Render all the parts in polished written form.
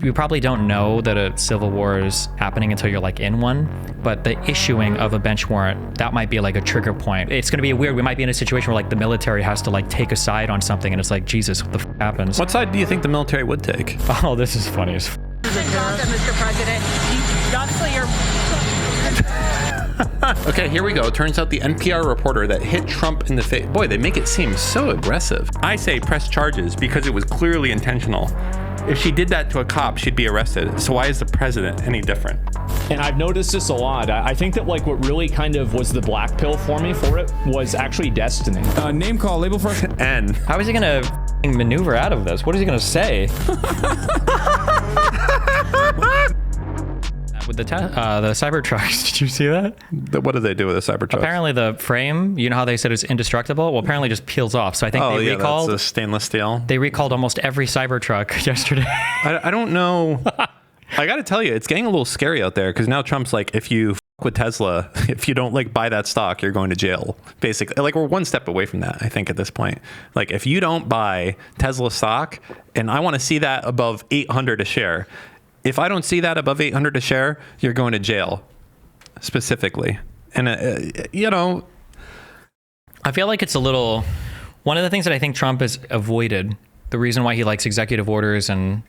You probably don't know that a civil war is happening until you're like in one, but the issuing of a bench warrant, that might be like a trigger point. It's going to be weird. We might be in a situation where like the military has to like take a side on something, and it's like, Jesus, what the happens? What side do you think the military would take? Oh, this is funny as Mr. President, obviously you're... Okay, here we go. Turns out the NPR reporter that hit Trump in the face. Boy, they make it seem so aggressive. I say press charges because it was clearly intentional. If she did that to a cop, she'd be arrested. So why is the president any different? And I've noticed this a lot. I think that like what really kind of was the black pill for me for it was actually destiny. Name call, label first. N. How is he gonna maneuver out of this? What is he gonna say? With the Cybertrucks, did you see that? What do they do with a Cybertruck? Apparently the frame, you know how they said it's indestructible? Well, apparently just peels off. So I think they recalled... that's a stainless steel. They recalled almost every Cybertruck yesterday. I don't know. I got to tell you, it's getting a little scary out there because now Trump's like, if you with Tesla, if you don't like buy that stock, you're going to jail. Basically, like we're one step away from that, I think, at this point. Like if you don't buy Tesla stock, and I want to see that above 800 a share. If I don't see that above 800 a share, you're going to jail, specifically. And, you know. I feel like it's a little... One of the things that I think Trump has avoided, the reason why he likes executive orders and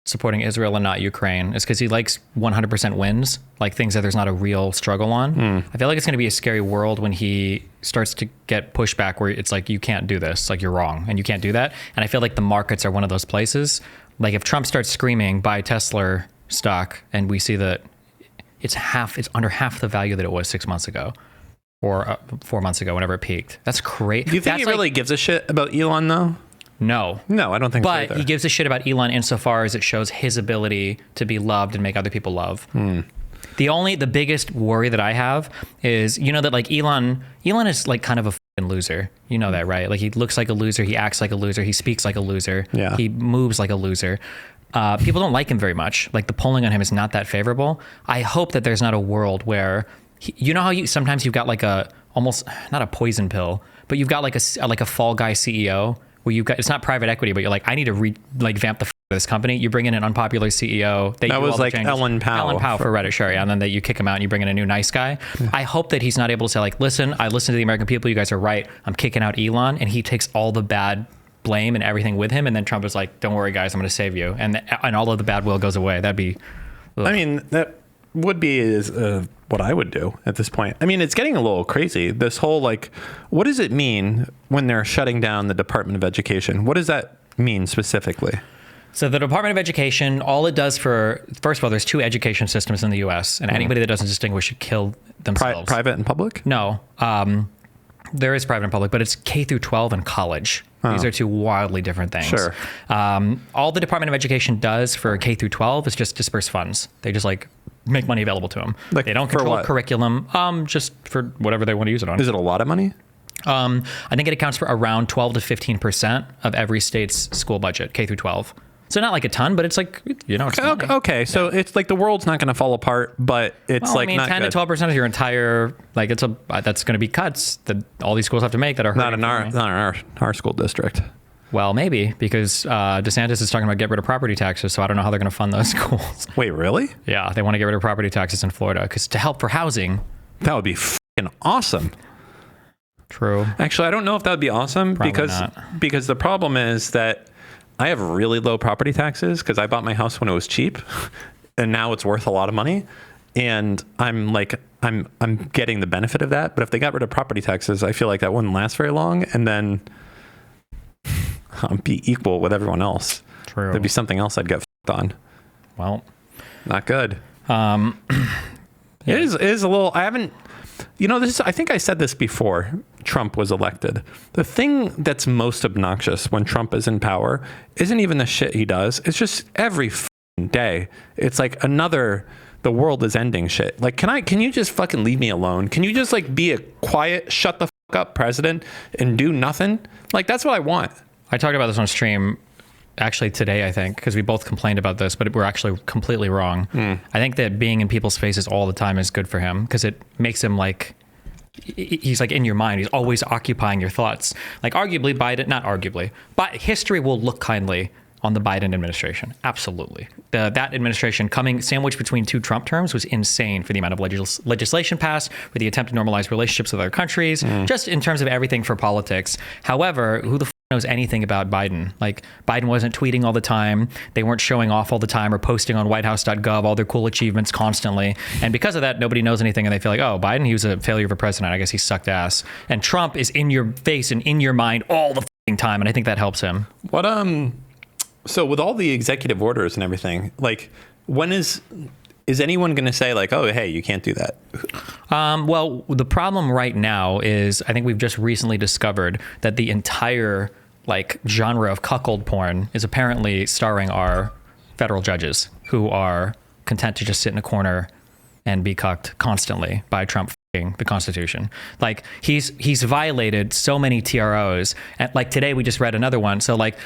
supporting Israel and not Ukraine, is because he likes 100% wins, like things that there's not a real struggle on. I feel like it's going to be a scary world when he starts to get pushback where it's like, you can't do this, like you're wrong, and you can't do that. And I feel like the markets are one of those places. Like if Trump starts screaming buy Tesla stock and we see that it's under half the value that it was 6 months ago or 4 months ago, whenever it peaked. That's crazy. Do you think he really gives a shit about Elon though? No, I don't think so but either. he gives a shit about Elon insofar as it shows his ability to be loved and make other people love. The biggest worry that I have is, you know, that like Elon is like kind of a loser. You know that, right? Like he looks like a loser, he acts like a loser, he speaks like a loser, he moves like a loser. People don't like him very much. Like the polling on him is not that favorable. I hope that there's not a world where you know how sometimes you've got like a almost not a poison pill, but you've got like a fall guy CEO where you've got, it's not private equity, but you're like, I need to vamp the this company. You bring in an unpopular CEO. That was like Ellen Powell for Reddit, sure. Yeah. And then you kick him out and you bring in a new nice guy. I hope that he's not able to say like, listen, I listen to the American people. You guys are right. I'm kicking out Elon. And he takes all the bad blame and everything with him. And then Trump is like, don't worry, guys, I'm going to save you. And all of the bad will goes away. That'd be... Ugh. I mean, that would be what I would do at this point. I mean, it's getting a little crazy. This whole like, what does it mean when they're shutting down the Department of Education? What does that mean specifically? So the Department of Education, all it does first of all, there's two education systems in the U.S. and anybody that doesn't distinguish should kill themselves. Private and public? No. There is private and public, but it's K through 12 and college. These are two wildly different things. Sure. All the Department of Education does for K through 12 is just disperse funds. They just like make money available to them. Like they don't control curriculum, just for whatever they want to use it on. Is it a lot of money? I think it accounts for around 12 to 15% of every state's school budget, K through 12. So not like a ton, but it's like, you know, it's money. Okay. So it's like the world's not going to fall apart, but it's well, like I mean, not 10 good. to 12% of your entire, like that's going to be cuts that all these schools have to make that are not in our school district. Well, maybe because DeSantis is talking about get rid of property taxes. So I don't know how they're going to fund those schools. Wait, really? Yeah. They want to get rid of property taxes in Florida because to help for housing. That would be fucking awesome. True. Actually, I don't know if that would be awesome because the problem is that I have really low property taxes because I bought my house when it was cheap and now it's worth a lot of money. And I'm getting the benefit of that. But if they got rid of property taxes, I feel like that wouldn't last very long. And then I'll be equal with everyone else. True. There'd be something else I'd get f***ed on. Well, not good. Yeah. It is a little, I haven't, you know, I think I said this before Trump was elected. The thing that's most obnoxious when Trump is in power isn't even the shit he does. It's just every day. It's like the world is ending shit. Like, can you just fucking leave me alone? Can you just like be a quiet, shut the fuck up president and do nothing? Like, that's what I want. I talked about this on stream actually today, I think, because we both complained about this, but we're actually completely wrong. I think that being in people's faces all the time is good for him because it makes him like, he's like in your mind. He's always occupying your thoughts. Like arguably Biden, not arguably, but history will look kindly on the Biden administration. Absolutely. That administration coming sandwiched between 2 Trump terms was insane for the amount of legislation passed, for the attempt to normalize relationships with other countries, just in terms of everything for politics. However, who the knows anything about Biden? Like, Biden wasn't tweeting all the time. They weren't showing off all the time or posting on whitehouse.gov all their cool achievements constantly. And because of that, nobody knows anything. And they feel like, oh, Biden, he was a failure of a president. I guess he sucked ass. And Trump is in your face and in your mind all the time. And I think that helps him. What, so with all the executive orders and everything, like, when is anyone going to say, like, oh, hey, you can't do that? Well, the problem right now is I think we've just recently discovered that the entire like genre of cuckold porn is apparently starring our federal judges who are content to just sit in a corner and be cucked constantly by Trump f***ing the Constitution. Like, he's violated so many TROs. And like today we just read another one. So like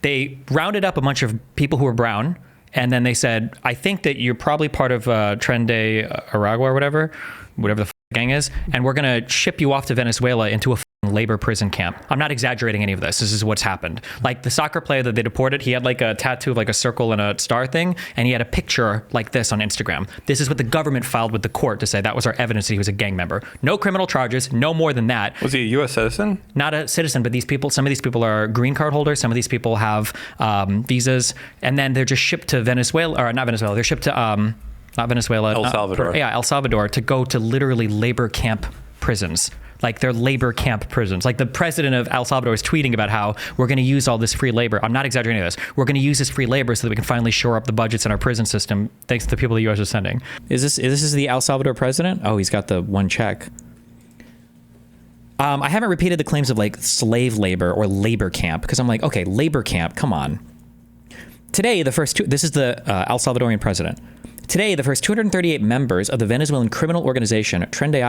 they rounded up a bunch of people who were brown, and then they said, I think that you're probably part of Tren de Aragua or whatever the gang is, and we're going to ship you off to Venezuela into a labor prison camp. I'm not exaggerating any of this. This is what's happened. Like, the soccer player that they deported, he had like a tattoo of like a circle and a star thing, and he had a picture like this on Instagram. This is what the government filed with the court to say that was our evidence that he was a gang member. No criminal charges, no more than that. Was he a U.S. citizen? Not a citizen, but some of these people are green card holders. Some of these people have visas, and then they're just shipped to Venezuela, or not Venezuela. They're shipped to not Venezuela, El Salvador. El Salvador, to go to literally labor camp prisons. Like, they're labor camp prisons. Like, the president of El Salvador is tweeting about how we're going to use all this free labor. I'm not exaggerating this. We're going to use this free labor so that we can finally shore up the budgets in our prison system, thanks to the people the U.S. is sending. Is this the El Salvador president? Oh, he's got the one check. I haven't repeated the claims of like slave labor or labor camp, because I'm like, okay, labor camp, come on. Today, this is the El Salvadorian president. Today, the first 238 members of the Venezuelan criminal organization Tren de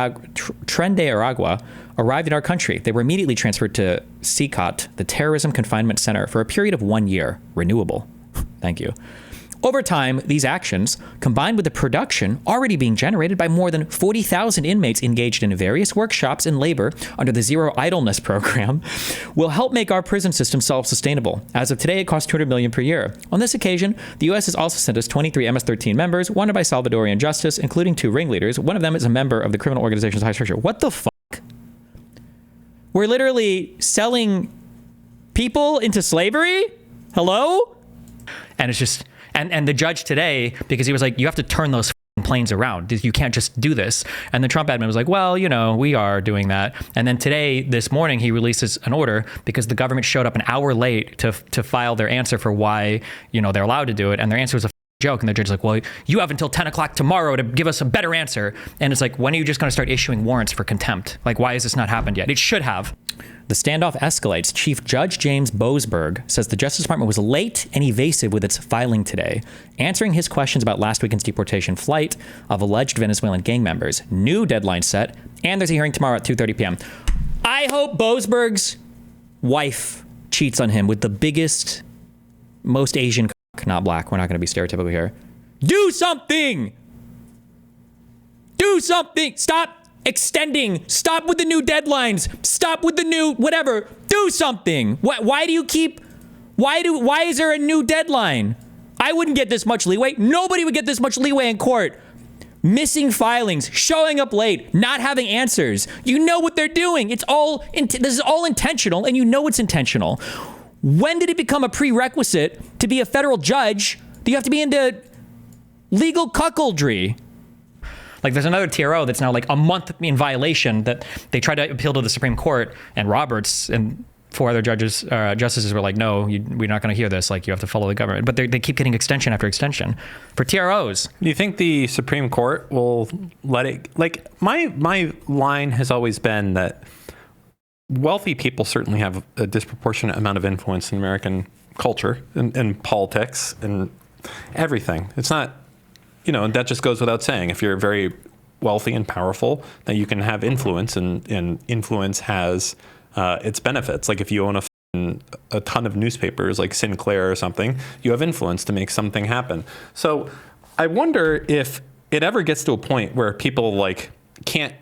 Aragua arrived in our country. They were immediately transferred to CICOT, the Terrorism Confinement Center, for a period of 1 year. Renewable. Thank you. Over time, these actions, combined with the production already being generated by more than 40,000 inmates engaged in various workshops and labor under the Zero Idleness program, will help make our prison system self-sustainable. As of today, it costs $200 million per year. On this occasion, the U.S. has also sent us 23 MS-13 members, wanted by Salvadorian justice, including 2 ringleaders. One of them is a member of the criminal organization's high structure. What the fuck? We're literally selling people into slavery? Hello? And it's just... And the judge today, because he was like, you have to turn those planes around. You can't just do this. And the Trump admin was like, well, you know, we are doing that. And then this morning, he releases an order because the government showed up an hour late to file their answer for why, you know, they're allowed to do it. And their answer was a joke. And the judge's like, well, you have until 10 o'clock tomorrow to give us a better answer. And it's like, when are you just going to start issuing warrants for contempt? Like, why has this not happened yet? It should have. The standoff escalates. Chief Judge James Boasberg says the Justice Department was late and evasive with its filing today, answering his questions about last weekend's deportation flight of alleged Venezuelan gang members. New deadline set, and there's a hearing tomorrow at 2:30 p.m. I hope Boasberg's wife cheats on him with the biggest, most Asian cock, not black. We're not going to be stereotypical here. Do something! Do something! Stop extending. Stop with the new deadlines. Stop with the new whatever. Do something. Why do you keep... Why is there a new deadline? I wouldn't get this much leeway. Nobody would get this much leeway in court. Missing filings, showing up late, not having answers. You know what they're doing. This is all intentional, and you know it's intentional. When did it become a prerequisite to be a federal judge that you have to be into legal cuckoldry? Like, there's another TRO that's now like a month in violation that they tried to appeal to the Supreme Court, and Roberts and 4 other justices were like, no, we're not going to hear this. Like, you have to follow the government. But they keep getting extension after extension for TROs. Do you think the Supreme Court will let it? Like, my line has always been that wealthy people certainly have a disproportionate amount of influence in American culture and politics and everything. It's not... You know, that just goes without saying. If you're very wealthy and powerful, that you can have influence, and influence has its benefits. Like, if you own a ton of newspapers, like Sinclair or something, you have influence to make something happen. So I wonder if it ever gets to a point where people like can't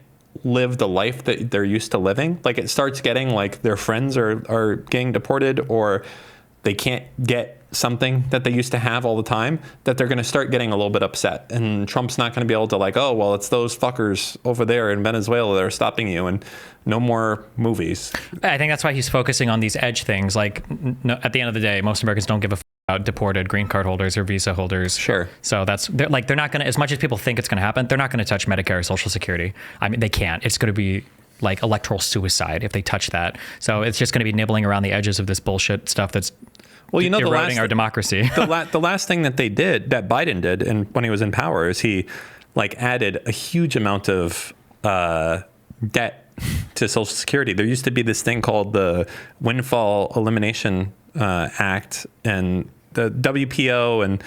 live the life that they're used to living. Like, it starts getting like their friends are getting deported, or they can't get something that they used to have all the time, that they're going to start getting a little bit upset. And Trump's not going to be able to like, oh, well, it's those fuckers over there in Venezuela that are stopping you, and no more movies. I think that's why he's focusing on these edge things. Like, no, at the end of the day, most Americans don't give a about deported green card holders or visa holders. Sure. So they're not going to, as much as people think it's going to happen, they're not going to touch Medicare or Social Security. I mean, they can't. It's going to be like electoral suicide if they touch that. So it's just going to be nibbling around the edges of this bullshit stuff that's eroding our democracy. The last thing that they did, that Biden did, and when he was in power, is he like added a huge amount of debt to Social Security. There used to be this thing called the Windfall Elimination Act, and the WPO and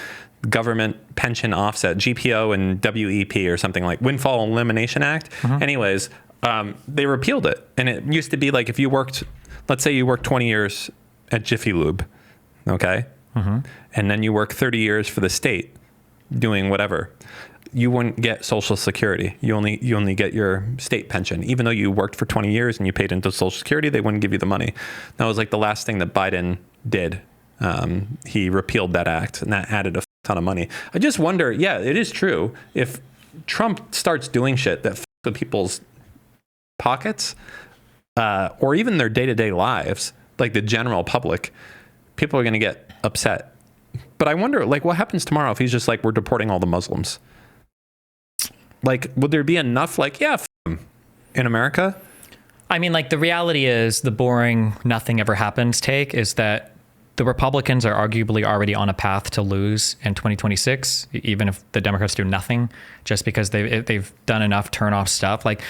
Government Pension Offset, GPO and WEP, or something like Windfall Elimination Act. Anyways, they repealed it. And it used to be like if you worked, let's say you worked 20 years at Jiffy Lube, okay? And then you work 30 years for the state doing whatever. You wouldn't get Social Security. You only get your state pension. Even though you worked for 20 years and you paid into Social Security, they wouldn't give you the money. That was like the last thing that Biden did. He repealed that act, and that added a ton of money. I just wonder, yeah, it is true. If Trump starts doing shit that with people's pockets, or even their day-to-day lives, like the general public, people are going to get upset. But I wonder, like, what happens tomorrow if he's just like, we're deporting all the Muslims? Like, would there be enough, like, yeah, in America? I mean, like, the reality is the boring nothing ever happens take is that the Republicans are arguably already on a path to lose in 2026, even if the Democrats do nothing, just because they've done enough turn-off stuff. Like,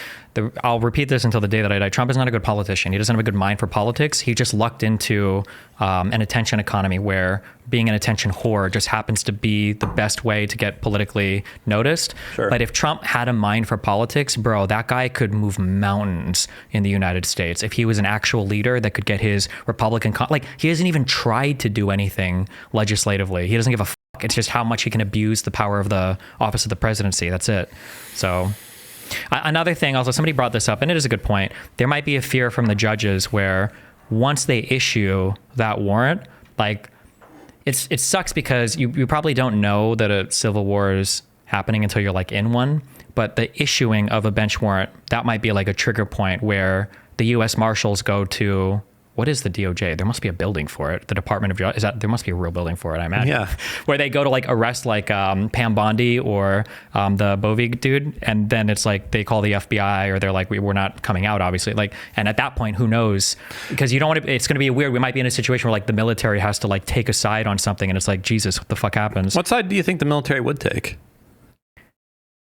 I'll repeat this until the day that I die. Trump is not a good politician. He doesn't have a good mind for politics. He just lucked into an attention economy where being an attention whore just happens to be the best way to get politically noticed. Sure. But if Trump had a mind for politics, bro, that guy could move mountains in the United States. If he was an actual leader that could get his Republican... like, he hasn't even tried to do anything legislatively. He doesn't give a fuck. It's just how much he can abuse the power of the office of the presidency. That's it. So... another thing, also, somebody brought this up, and it is a good point. There might be a fear from the judges where once they issue that warrant, like, it sucks because you probably don't know that a civil war is happening until you're like in one. But the issuing of a bench warrant, that might be like a trigger point where the U.S. Marshals go to... what is the DOJ? There must be a building for it. The Department of Justice, there must be a real building for it, I imagine. Yeah. Where they go to like arrest like Pam Bondi or the Bovig dude. And then it's like they call the FBI, or they're like, we're not coming out, obviously. Like, and at that point, who knows? Because you don't want to, it's going to be weird. We might be in a situation where like the military has to like take a side on something. And it's like, Jesus, what the fuck happens? What side do you think the military would take?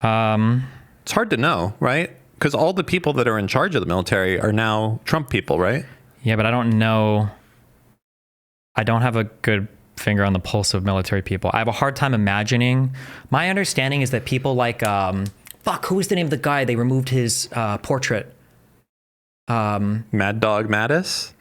It's hard to know, right? Because all the people that are in charge of the military are now Trump people, right? Yeah, but I don't know. I don't have a good finger on the pulse of military people. I have a hard time imagining. My understanding is that people like, who was the name of the guy? They removed his portrait. Mad Dog Mattis?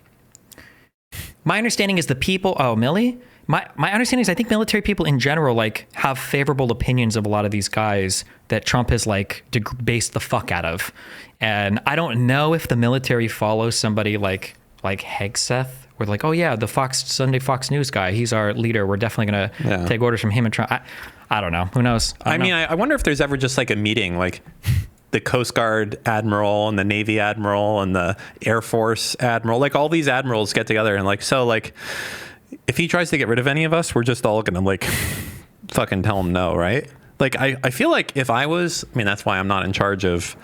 My understanding is the people, Millie? My understanding is I think military people in general like have favorable opinions of a lot of these guys that Trump has like based the fuck out of. And I don't know if the military follows somebody like Hegseth, where like, oh yeah, the Sunday Fox News guy, he's our leader. We're definitely going to take orders from him and Trump. I don't know. Who knows? I wonder if there's ever just like a meeting, like the Coast Guard admiral and the Navy admiral and the Air Force admiral, like all these admirals get together and like, so like, if he tries to get rid of any of us, we're just all going to like fucking tell him no, right? Like, I feel like if I was, I mean, that's why I'm not in charge of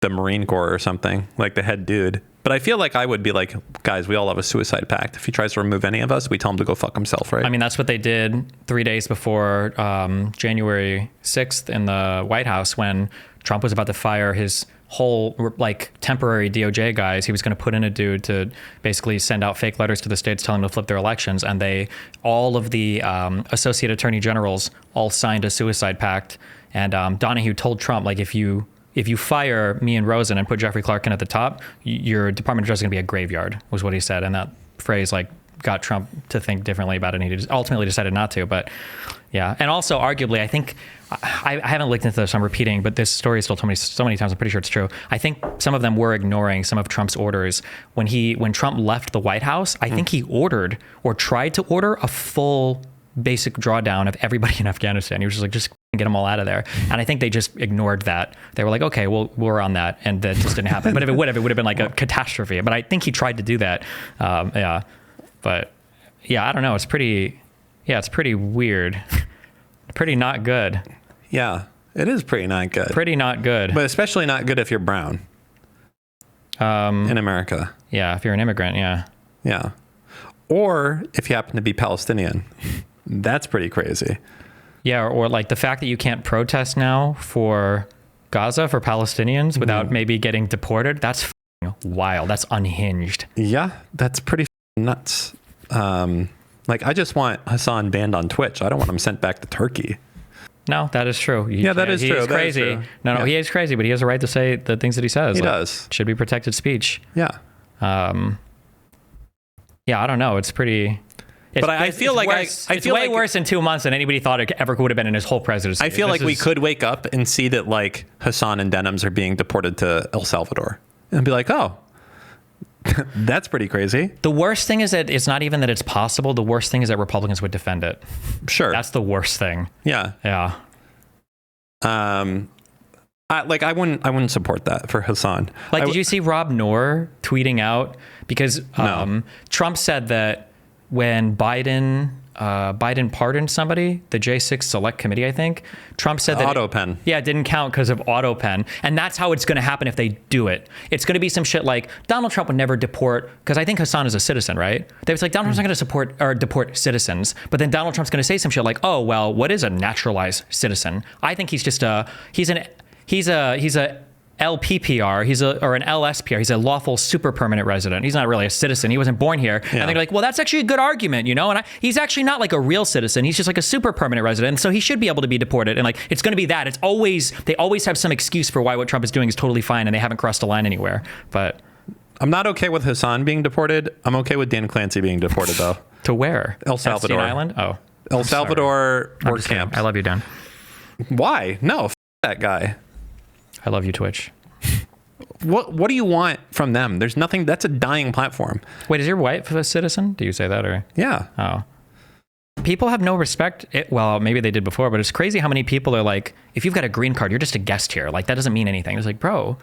the Marine Corps or something, like the head dude. But I feel like I would be like, guys, we all have a suicide pact. If he tries to remove any of us, we tell him to go fuck himself, right? I mean, that's what they did 3 days before January 6th in the White House when Trump was about to fire his whole like temporary DOJ guys. He was going to put in a dude to basically send out fake letters to the states telling them to flip their elections. And all of the associate attorney generals all signed a suicide pact. And Donahue told Trump, like, if you fire me and Rosen and put Jeffrey Clark in at the top, your Department of Justice is going to be a graveyard, was what he said. And that phrase like got Trump to think differently about it, and he ultimately decided not to. But yeah, and also arguably, I think I haven't looked into this, so I'm repeating, but this story is still told me so many times, I'm pretty sure it's true. I think some of them were ignoring some of Trump's orders. When Trump left the White House, I think he ordered or tried to order a full basic drawdown of everybody in Afghanistan. He was just like, just get them all out of there. And I think they just ignored that. They were like, okay, well, we're on that. And that just didn't happen. But if it would have been like a catastrophe. But I think he tried to do that. Yeah. But yeah, I don't know. It's pretty weird. Pretty not good. Yeah, it is pretty not good. Pretty not good. But especially not good if you're brown. In America. Yeah, if you're an immigrant, yeah. Yeah. Or if you happen to be Palestinian. That's pretty crazy. Yeah, or like the fact that you can't protest now for Gaza, for Palestinians, without maybe getting deported, that's wild. That's unhinged. Yeah, that's pretty nuts. Like, I just want Hasan banned on Twitch. I don't want him sent back to Turkey. No, that is true. That is true. He's crazy. No, he is crazy, but he has a right to say the things that he says. He does. It should be protected speech. Yeah. Yeah, I don't know. It's pretty... But I feel like worse. It's way worse in 2 months than anybody thought it ever would have been in his whole presidency. I feel like we could wake up and see that like Hasan and Denims are being deported to El Salvador and be like, oh, that's pretty crazy. The worst thing is that it's not even that it's possible. The worst thing is that Republicans would defend it. Sure. That's the worst thing. Yeah. Yeah. I wouldn't support that for Hasan. Like, did you see Rob Noor tweeting out? Because Trump said that when Biden pardoned somebody, the J6 Select Committee, I think, Trump said that AutoPen. It didn't count because of AutoPen. And that's how it's going to happen if they do it. It's going to be some shit like Donald Trump would never deport, because I think Hasan is a citizen, right? They was like, Donald Trump's not going to support or deport citizens. But then Donald Trump's going to say some shit like, oh, well, what is a naturalized citizen? I think he's just he's a LPPR, or an LSPR. He's a lawful super permanent resident. He's not really a citizen. He wasn't born here. Yeah. And they're like, well, that's actually a good argument, you know? And he's actually not like a real citizen. He's just like a super permanent resident. And so he should be able to be deported. And like, it's going to be that. They always have some excuse for why what Trump is doing is totally fine and they haven't crossed a line anywhere. But I'm not okay with Hasan being deported. I'm okay with Dan Clancy being deported though. To where? El Salvador. Epstein Island? Oh. El Salvador work camp. I love you, Dan. Why? No, that guy. I love you, Twitch. What do you want from them? There's nothing. That's a dying platform. Wait, is your wife a citizen? Do you say that, or? Yeah. Oh. People have no respect. Well, maybe they did before, but it's crazy how many people are like, if you've got a green card, you're just a guest here. Like, that doesn't mean anything. It's like, bro,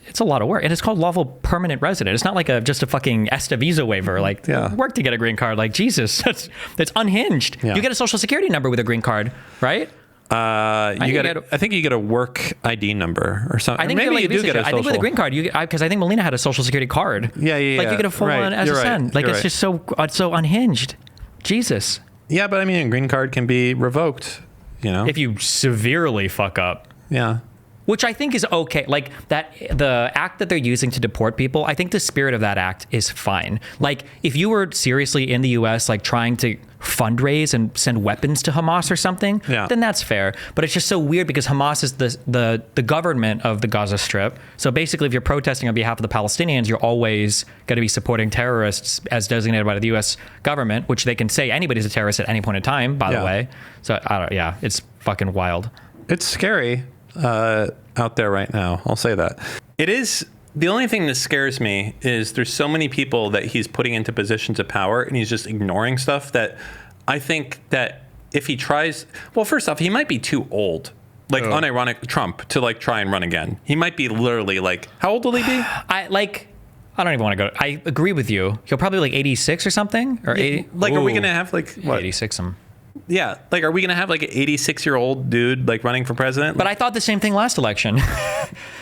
it's a lot of work. And it's called lawful permanent resident. It's not like just a fucking ESTA visa waiver. Like, work to get a green card. Like, Jesus, that's unhinged. Yeah. You get a social security number with a green card, right? I think you get a work ID number or something. I think maybe like you do get a social. I think with a green card, because I think Melina had a social security card. Yeah. Like, you get a full on SSN. Right. Like, You're it's just so unhinged. Jesus. Yeah, but I mean, a green card can be revoked, you know? If you severely fuck up. Yeah. Which I think is okay. Like, that, the act that they're using to deport people, I think the spirit of that act is fine. Like, if you were seriously in the U.S., like, trying to fundraise and send weapons to Hamas or something, then that's fair. But it's just so weird because Hamas is the government of the Gaza Strip. So basically, if you're protesting on behalf of the Palestinians, you're always going to be supporting terrorists as designated by the U.S. government, which they can say anybody's a terrorist at any point in time, by the way. So, it's fucking wild. It's scary out there right now. I'll say that. It is. The only thing that scares me is there's so many people that he's putting into positions of power and he's just ignoring stuff that I think that if he tries, well, first off, he might be too old, like unironic Trump, to like try and run again. He might be literally like, how old will he be? I don't even want to go. I agree with you. He'll probably like 86 or something, or 80. Like, are we going to have like what? 86? Yeah. Like, are we going to have like an 86-year-old dude like running for president? But I thought the same thing last election.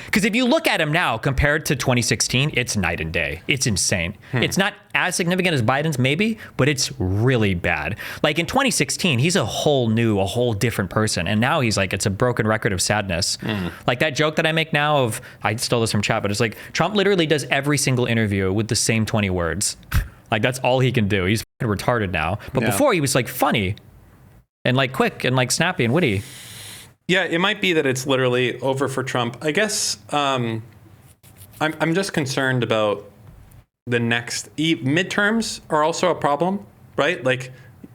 Because if you look at him now compared to 2016, it's night and day. It's insane. It's not as significant as Biden's maybe, but it's really bad. Like in 2016, he's a whole different person. And now he's like, it's a broken record of sadness. Like that joke that I make now of, I stole this from chat, but it's like Trump literally does every single interview with the same 20 words. Like that's all he can do. He's retarded now. But before he was like funny and like quick and like snappy and witty. Yeah, it might be that it's literally over for Trump. I guess I'm just concerned about the next midterms are also a problem, right? Like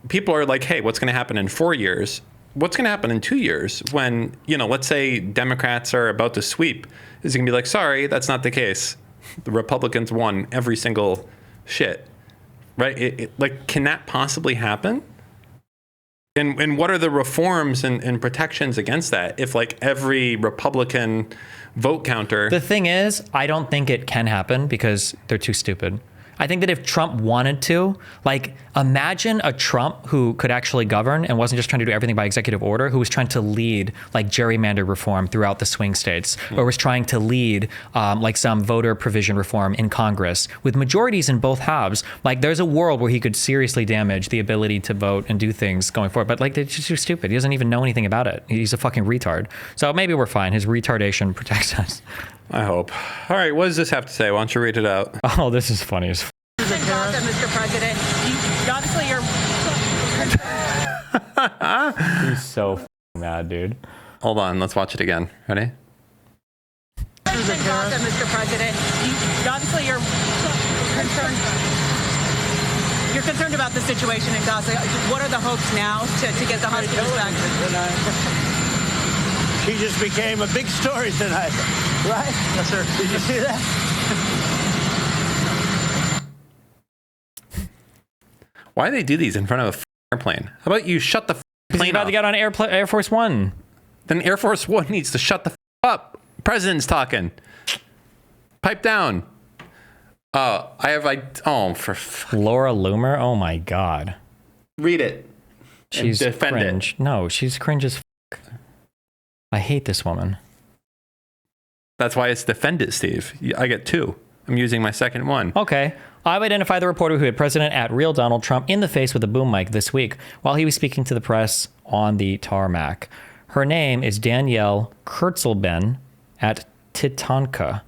people are like, hey, what's going to happen in 4 years? What's going to happen in 2 years when, let's say Democrats are about to sweep? Is it going to be like, sorry, that's not the case. The Republicans won every single shit, right? Like, can that possibly happen? And what are the reforms and protections against that if like every Republican vote counter? The thing is, I don't think it can happen because they're too stupid. I think that if Trump wanted to, like, imagine a Trump who could actually govern and wasn't just trying to do everything by executive order, who was trying to lead like gerrymander reform throughout the swing states, or was trying to lead like some voter provision reform in Congress with majorities in both halves. Like, there's a world where he could seriously damage the ability to vote and do things going forward. But like, they're just too stupid. He doesn't even know anything about it. He's a fucking retard. So maybe we're fine. His retardation protects us. I hope. All right, what does this have to say? Why don't you read it out? Oh, this is funny as Mr. President, obviously you're. He's so mad, dude. Hold on, let's watch it again. Ready? Mr. President, obviously you're concerned. You're concerned about the situation in Gaza. What are the hopes now to get the hospitals back? He just became a big story tonight, right? Yes, sir. Did you see that? Why do they do these in front of a airplane? How about you shut the He's plane about off? to get on Air Force One. Then Air Force One needs to shut the up. President's talking. Pipe down. For Laura Loomer. Oh my God. read it. She's defend cringe. it. No, she's cringe as fuck. I hate this woman. That's why it's defend it, Steve. I get two. I'm using my second one. Okay. I've identified the reporter who hit President at real Donald Trump in the face with a boom mic this week while he was speaking to the press on the tarmac. Her name is Danielle Kurtzelben at Titanka.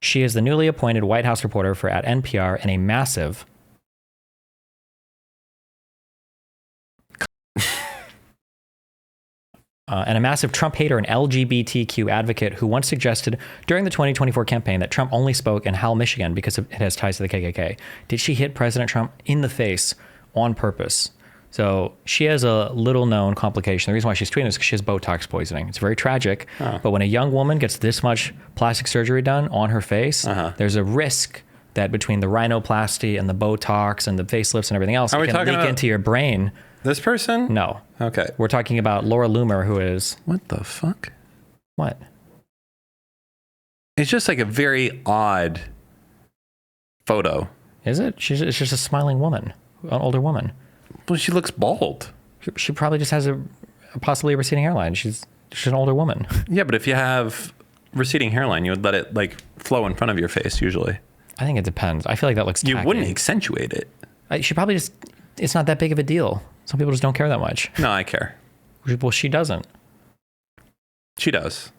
She is the newly appointed White House reporter for at NPR and a massive Trump hater and LGBTQ advocate who once suggested during the 2024 campaign that Trump only spoke in Howell, Michigan because it has ties to the KKK. Did she hit President Trump in the face on purpose? So she has a little known complication. The reason why she's tweeting is because she has Botox poisoning. It's very tragic. But when a young woman gets this much plastic surgery done on her face, there's a risk that between the rhinoplasty and the Botox and the facelifts and everything else, it can leak into your brain. This person? No. Okay. We're talking about Laura Loomer, who is... What the fuck? What? It's just like a very odd photo. Is it? It's just a smiling woman, an older woman. Well, she looks bald. She probably just has possibly a receding hairline. She's an older woman. Yeah, but if you have receding hairline, you would let it like flow in front of your face usually. I think it depends. I feel like that looks tacky. You wouldn't accentuate it. She probably just... It's not that big of a deal. Some people just don't care that much. No, I care. Well, she doesn't. She does.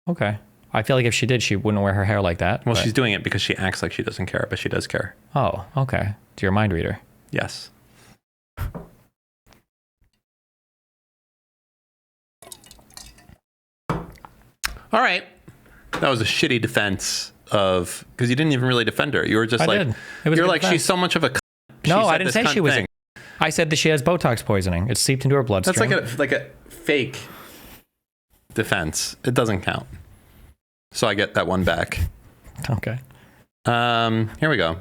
Okay. I feel like if she did, she wouldn't wear her hair like that. Well, she's doing it because she acts like she doesn't care, but she does care. Oh, okay. So you're a mind reader. Yes. All right. That was a shitty defense of... Because you didn't even really defend her. You were just I like... did. It was you're a good like, defense. she's so much of a... No, I didn't say she was... I said that she has Botox poisoning. It's seeped into her bloodstream. That's like a fake defense. It doesn't count. So I get that one back. Okay. Here we go.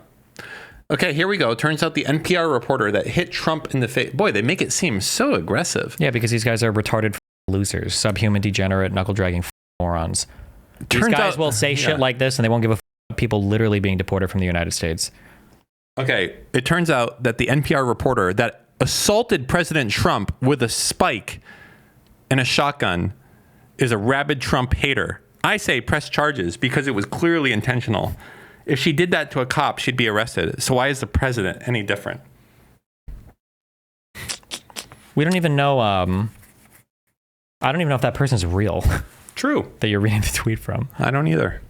Okay, here we go. Turns out the NPR reporter that hit Trump in the face. Boy, they make it seem so aggressive. Yeah, because these guys are retarded losers, subhuman, degenerate, knuckle-dragging morons. These guys will say shit like this, and they won't give a people literally being deported from the United States. Okay, it turns out that the NPR reporter that assaulted President Trump with a spike and a shotgun is a rabid Trump hater. I say press charges because it was clearly intentional. If she did that to a cop, she'd be arrested. So why is the president any different? We don't even know... I don't even know if that person's real. True. That you're reading the tweet from. I don't either.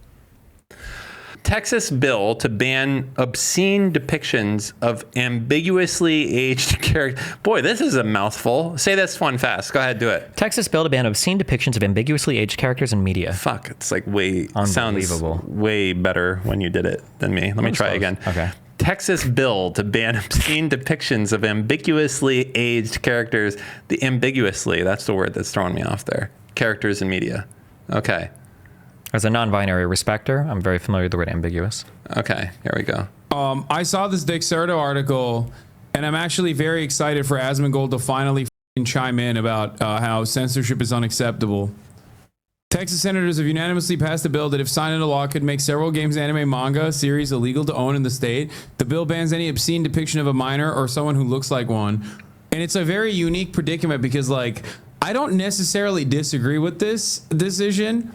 Texas bill to ban obscene depictions of ambiguously aged characters. Boy, this is a mouthful. Say this one fast. Go ahead, do it. Texas bill to ban obscene depictions of ambiguously aged characters in media. Fuck, it's like way Unbelievable. sounds way better when you did it than me. Let me try again. Okay. Texas bill to ban obscene depictions of ambiguously aged characters. The ambiguously, that's the word that's throwing me off there. Characters in media. Okay. As a non-binary respecter, I'm very familiar with the word ambiguous. Okay, here we go. I saw this Dexerto article, and I'm actually very excited for Asmongold to finally chime in about how censorship is unacceptable. Texas senators have unanimously passed a bill that, if signed into law, could make several games, anime, manga series illegal to own in the state. The bill bans any obscene depiction of a minor or someone who looks like one. And it's a very unique predicament because, like, I don't necessarily disagree with this decision,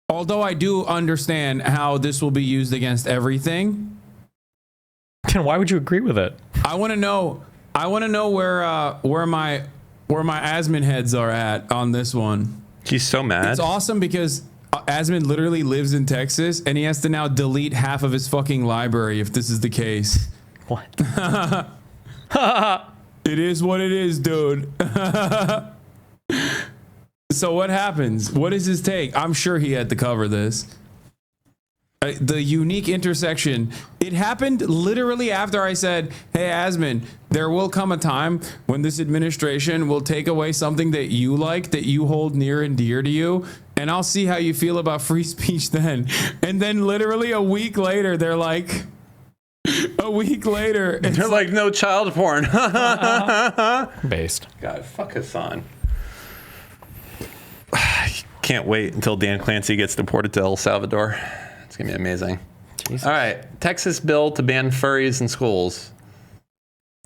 although I do understand how this will be used against everything. And why would you agree with it? I want to know where my Asmon heads are at on this one. He's so mad. It's awesome because Asmon literally lives in Texas, and he has to now delete half of his fucking library if this is the case. What? It is what it is, dude. So what happens? What is his take? I'm sure he had to cover this. The unique intersection. It happened literally after I said, hey, Asmon, there will come a time when this administration will take away something that you like, that you hold near and dear to you, and I'll see how you feel about free speech then. And then literally a week later, they're like, they're like, no child porn. Based. God, fuck Hasan. Can't wait until Dan Clancy gets deported to El Salvador. It's going to be amazing. Jesus. All right. Texas bill to ban furries in schools.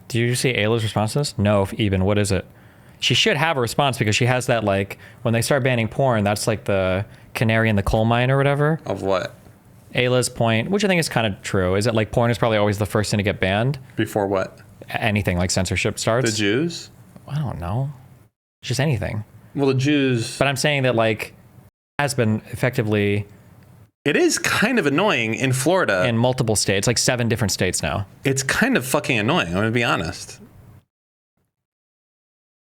Do you see Ayla's response to this? No, even. What is it? She should have a response because she has that, like, when they start banning porn, that's like the canary in the coal mine or whatever. Of what? Ayla's point, which I think is kind of true, is that, like, porn is probably always the first thing to get banned. Before what? Anything, like censorship starts. The Jews? I don't know. Just anything. Well, the Jews... But I'm saying that, like, has been effectively... It is kind of annoying in Florida. In multiple states, like 7 different states now. It's kind of fucking annoying, I'm going to be honest.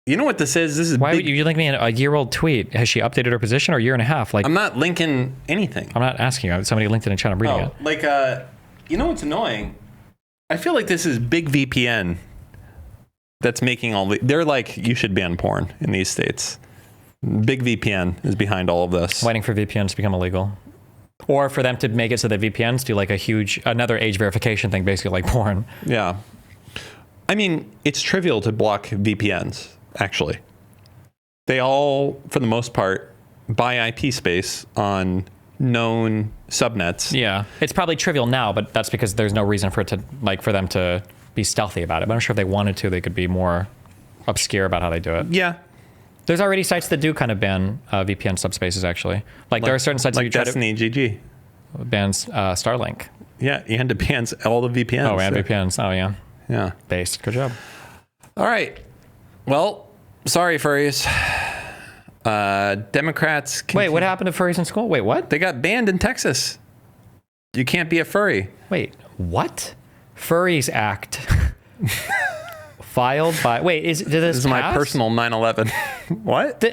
You know what this is? This is Why big... would you link me in a year-old tweet? Has she updated her position or a year and a half? Like, I'm not linking anything. I'm not asking you. Somebody linked it in chat. I'm reading it. Like, you know what's annoying? I feel like this is big VPN that's making all the... They're like, you should ban porn in these states. Big VPN is behind all of this. Waiting for VPNs to become illegal. Or for them to make it so that VPNs do like another age verification thing, basically like porn. Yeah. I mean, it's trivial to block VPNs, actually. They all, for the most part, buy IP space on known subnets. Yeah. It's probably trivial now, but that's because there's no reason for it to, like, for them to be stealthy about it. But I'm sure if they wanted to, they could be more obscure about how they do it. Yeah. There's already sites that do kind of ban VPN subspaces, actually. Like there are certain sites like that you try Destiny GG bans Starlink. Yeah, and it bans all the VPNs. Oh, and VPNs. Oh, yeah. Yeah. Based. Good job. All right. Well, sorry, furries. Democrats... Wait, what happened to furries in school? Wait, what? They got banned in Texas. You can't be a furry. Wait, what? Furries Act. Filed by... Wait, did this is my personal 9/11. What?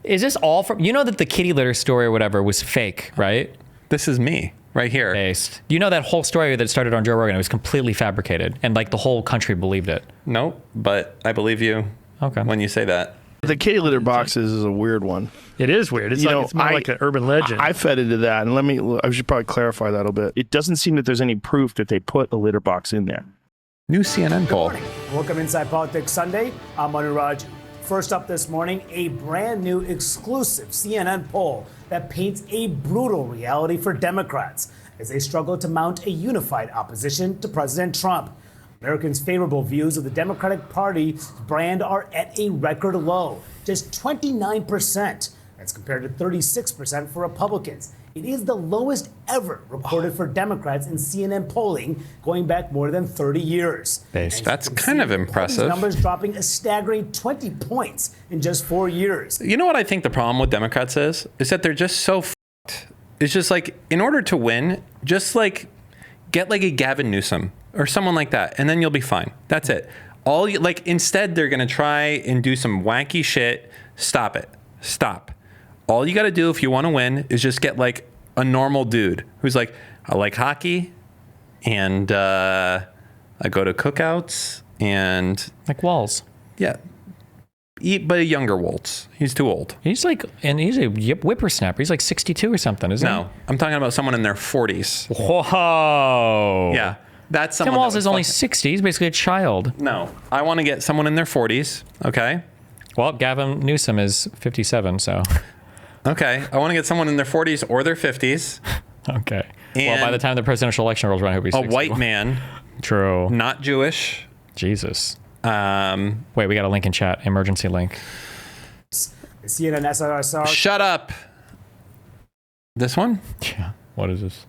Is this all from... You know that the kitty litter story or whatever was fake, right? This is me right here. Based. You know that whole story that started on Joe Rogan? It was completely fabricated, and like the whole country believed it. Nope, but I believe you. Okay. When you say that. The kitty litter boxes is a weird one. It is weird. It's it's more like an urban legend. I fed into that, and I should probably clarify that a little bit. It doesn't seem that there's any proof that they put a litter box in there. New CNN poll. Good morning. Welcome Inside Politics Sunday. I'm Manu Raj. First up this morning, a brand new exclusive CNN poll that paints a brutal reality for Democrats as they struggle to mount a unified opposition to President Trump. Americans' favorable views of the Democratic Party's brand are at a record low, just 29%. That's compared to 36% for Republicans. It is the lowest ever reported for Democrats in CNN polling going back more than 30 years. That's kind of impressive. Numbers dropping a staggering 20 points in just 4 years. You know what I think the problem with Democrats is that they're just so f***ed is just like, in order to win, just like get like a Gavin Newsom or someone like that, and then you'll be fine. That's it. Instead, they're going to try and do some wacky shit. Stop it. Stop. All you got to do if you want to win is just get like a normal dude who's like, I like hockey, and I go to cookouts, and like Walls. Yeah. But a younger Waltz. He's too old. He's like, and he's a whippersnapper. He's like 62 or something, isn't he? No, I'm talking about someone in their 40s. Whoa. Yeah. That's someone. Tim Walz is only 60. He's basically a child. No, I want to get someone in their 40s. Okay. Well, Gavin Newsom is 57, so. Okay. I want to get someone in their 40s or their 50s. Okay. Well, by the time the presidential election rolls around, he'll be 60. A white man. True. Not Jewish. Jesus. Wait, we got a link in chat. Emergency link. CNN SRSR. Shut up. This one? Yeah. What is this?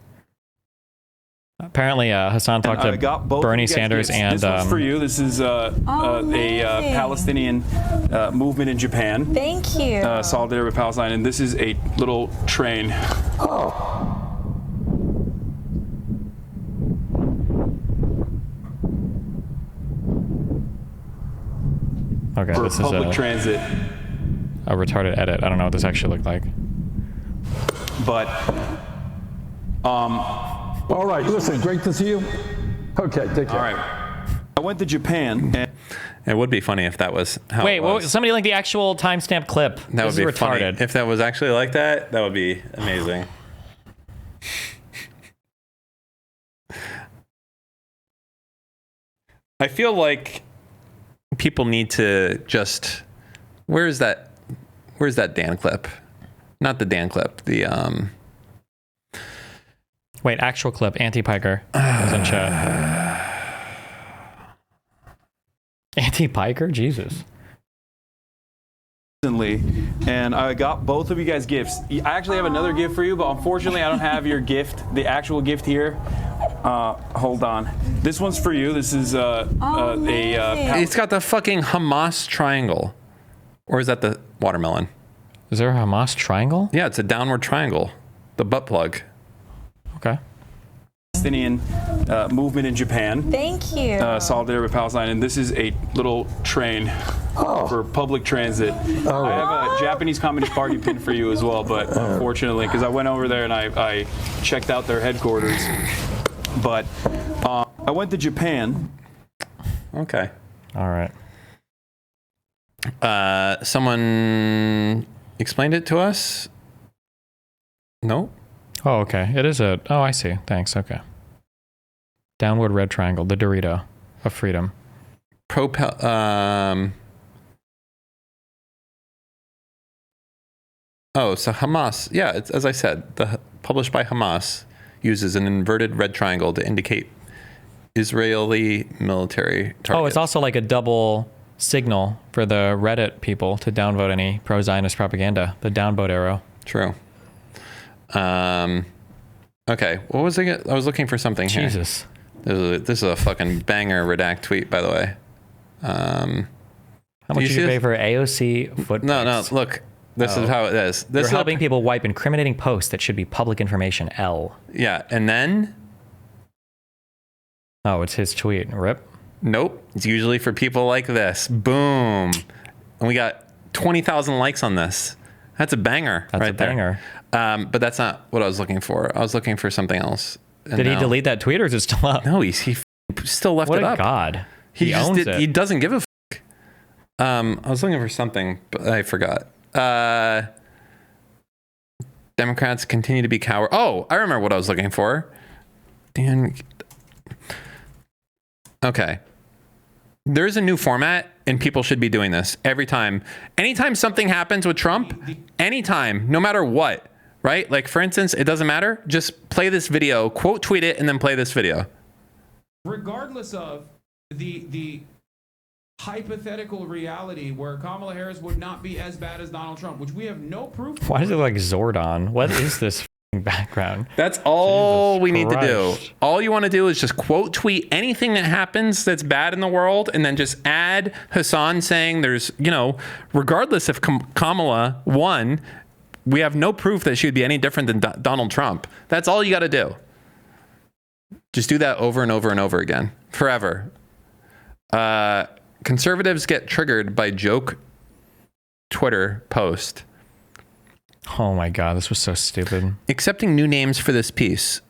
Apparently, Hasan talked to Bernie Sanders and. This one's for you. This is a Palestinian movement in Japan. Thank you. Solidarity with Palestine, and this is a little train. Oh. Okay, for this public is transit. A retarded edit. I don't know what this actually looked like. But, all right, listen, great to see you. Okay, take care. All right. I went to Japan. And it would be funny if that was how Wait, it was. somebody link the actual timestamp clip. That this would be is retarded. funny. If that was actually like that, that would be amazing. I feel like people need to just. Where's that Dan clip? Not the Dan clip. The Wait, actual clip. Anti-Piker is in chat. Anti-Piker? Jesus. And I got both of you guys gifts. I actually have another gift for you, but unfortunately I don't have your gift, the actual gift here. Hold on. This one's for you. This is it's got the fucking Hamas triangle. Or is that the watermelon? Is there a Hamas triangle? Yeah, it's a downward triangle. The butt plug. Okay. Palestinian movement in Japan. Thank you. Solidarity with Palestine, and this is a little train for public transit. I have a Japanese Communist Party pin for you as well, but unfortunately, because I went over there and I checked out their headquarters. But I went to Japan. Okay. All right. Someone explained it to us? No? Oh, okay. It is a... Oh, I see. Thanks. Okay. Downward red triangle. The Dorito of freedom. Oh, so Hamas. Yeah, it's, as I said, published by Hamas uses an inverted red triangle to indicate Israeli military targets. Oh, it's also like a double signal for the Reddit people to downvote any pro-Zionist propaganda. The downvote arrow. True. Okay, what was I was looking for something here. Jesus. This is a fucking banger redact tweet, by the way. How much did you pay for AOC footprints? No, look. This is how it is. This is helping people wipe incriminating posts that should be public information. L. Yeah, and then? Oh, it's his tweet. Rip. Nope. It's usually for people like this. Boom. And we got 20,000 likes on this. That's a banger. That's right a banger. There. But that's not what I was looking for. I was looking for something else. And did he delete that tweet or is it still up? No, he still left it up. What a god. He owns it. He doesn't give a fuck. I was looking for something, but I forgot. Democrats continue to be coward. Oh, I remember what I was looking for. Dan. Okay. There's a new format, and people should be doing this every time. Anytime something happens with Trump, anytime, no matter what, right? Like, for instance, it doesn't matter. Just play this video, quote tweet it, and then play this video. Regardless of the hypothetical reality where Kamala Harris would not be as bad as Donald Trump, which we have no proof for. Why is it like Zordon? What is this background? That's all we need to do. All you want to do is just quote tweet anything that happens that's bad in the world, and then just add Hasan saying there's, regardless if Kamala won, We have no proof that she would be any different than Donald Trump. That's all you got to do. Just do that over and over and over again, forever. Conservatives get triggered by joke Twitter post. Oh my God, this was so stupid. Accepting new names for this piece.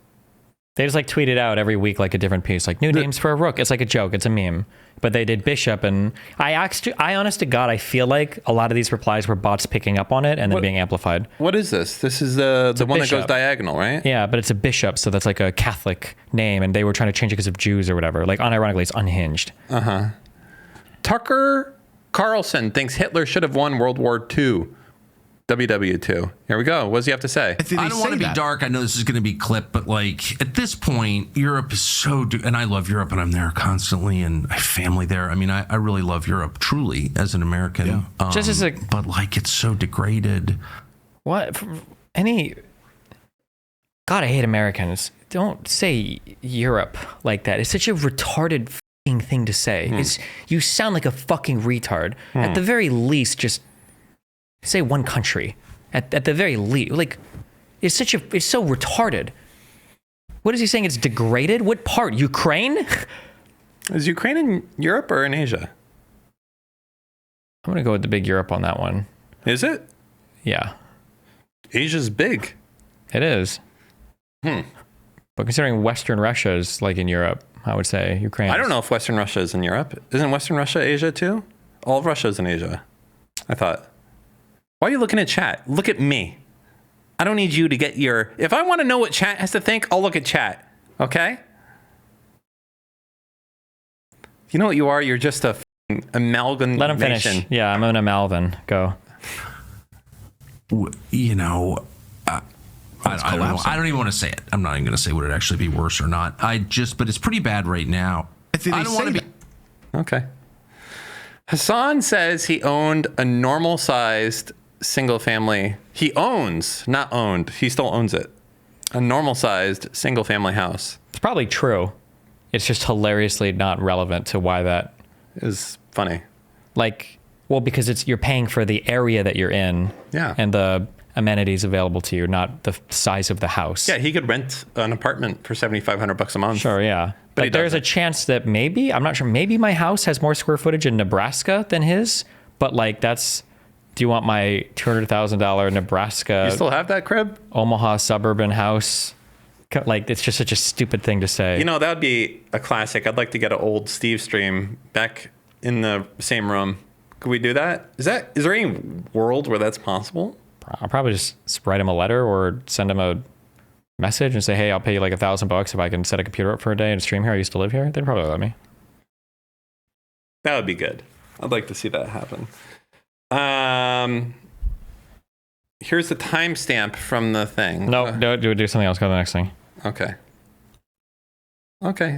They just like tweet it out every week like a different piece, like new names for a rook. It's like a joke. It's a meme. But they did Bishop, and I honest to God, I feel like a lot of these replies were bots picking up on it and then being amplified. What is this? This is the one that goes diagonal, right? Yeah, but it's a Bishop, so that's like a Catholic name, and they were trying to change it because of Jews or whatever. Like, unironically, it's unhinged. Tucker Carlson thinks Hitler should have won World War II. WW2. Here we go. What does he have to say? I don't want to be dark. I know this is going to be clipped, but like at this point, Europe is so, and I love Europe and I'm there constantly and I have family there. I mean, I really love Europe truly as an American. Yeah. Just as a, but like it's so degraded. What? God, I hate Americans. Don't say Europe like that. It's such a retarded thing to say. You sound like a fucking retard. At the very least, just say one country. At the very least, like it's so retarded. What is he saying? It's degraded? What part? Ukraine? Is Ukraine in Europe or in Asia? I'm gonna go with the big Europe on that one. Is it? Yeah. Asia's big. It is. But considering Western Russia is like in Europe, I would say Ukraine. I don't know if Western Russia is in Europe. Isn't Western Russia Asia too? All of Russia is in Asia, I thought. Why are you looking at chat? Look at me. I don't need you to get your... If I want to know what chat has to think, I'll look at chat. Okay? You know what you are? You're just a amalgamation. Let him finish. Yeah, I'm an amalvin. Go. You know... I don't know. I don't even want to say it. I'm not even going to say would it actually be worse or not. But it's pretty bad right now. I don't want to be... Okay. Hasan says he owned a normal-sized single family. He owns, not owned. He still owns it. A normal-sized single family house. It's probably true. It's just hilariously not relevant to why that is funny. Like, well, because you're paying for the area that you're in. Yeah. And the amenities available to you, not the size of the house. Yeah, he could rent an apartment for $7,500 a month. Sure, yeah. But there's a chance that maybe, I'm not sure, maybe my house has more square footage in Nebraska than his, but like do you want my $200,000 Nebraska? You still have that crib? Omaha suburban house? Like, it's just such a stupid thing to say. You know, that would be a classic. I'd like to get an old Steve stream back in the same room. Could we do that? Is there any world where that's possible? I'll probably just write him a letter or send him a message and say, hey, I'll pay you like $1,000 if I can set a computer up for a day and stream here. I used to live here. They'd probably let me. That would be good. I'd like to see that happen. Here's the timestamp from the thing. No, do something else. Go to the next thing. Okay.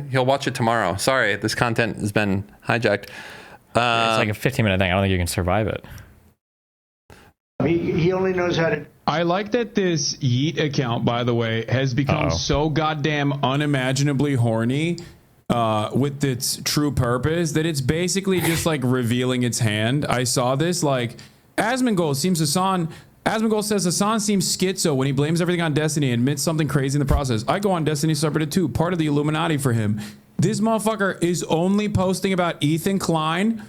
He'll watch it tomorrow. Sorry, this content has been hijacked. It's like a 15-minute thing. I don't think you can survive it. He only knows how to... I like that this Yeet account, by the way, has become so goddamn unimaginably horny with its true purpose that it's basically just like revealing its hand. I saw this, like, Asmongold says Hasan seems schizo when he blames everything on Destiny and admits something crazy in the process. I go on Destiny subreddit too, part of the Illuminati for him. This motherfucker is only posting about Ethan Klein,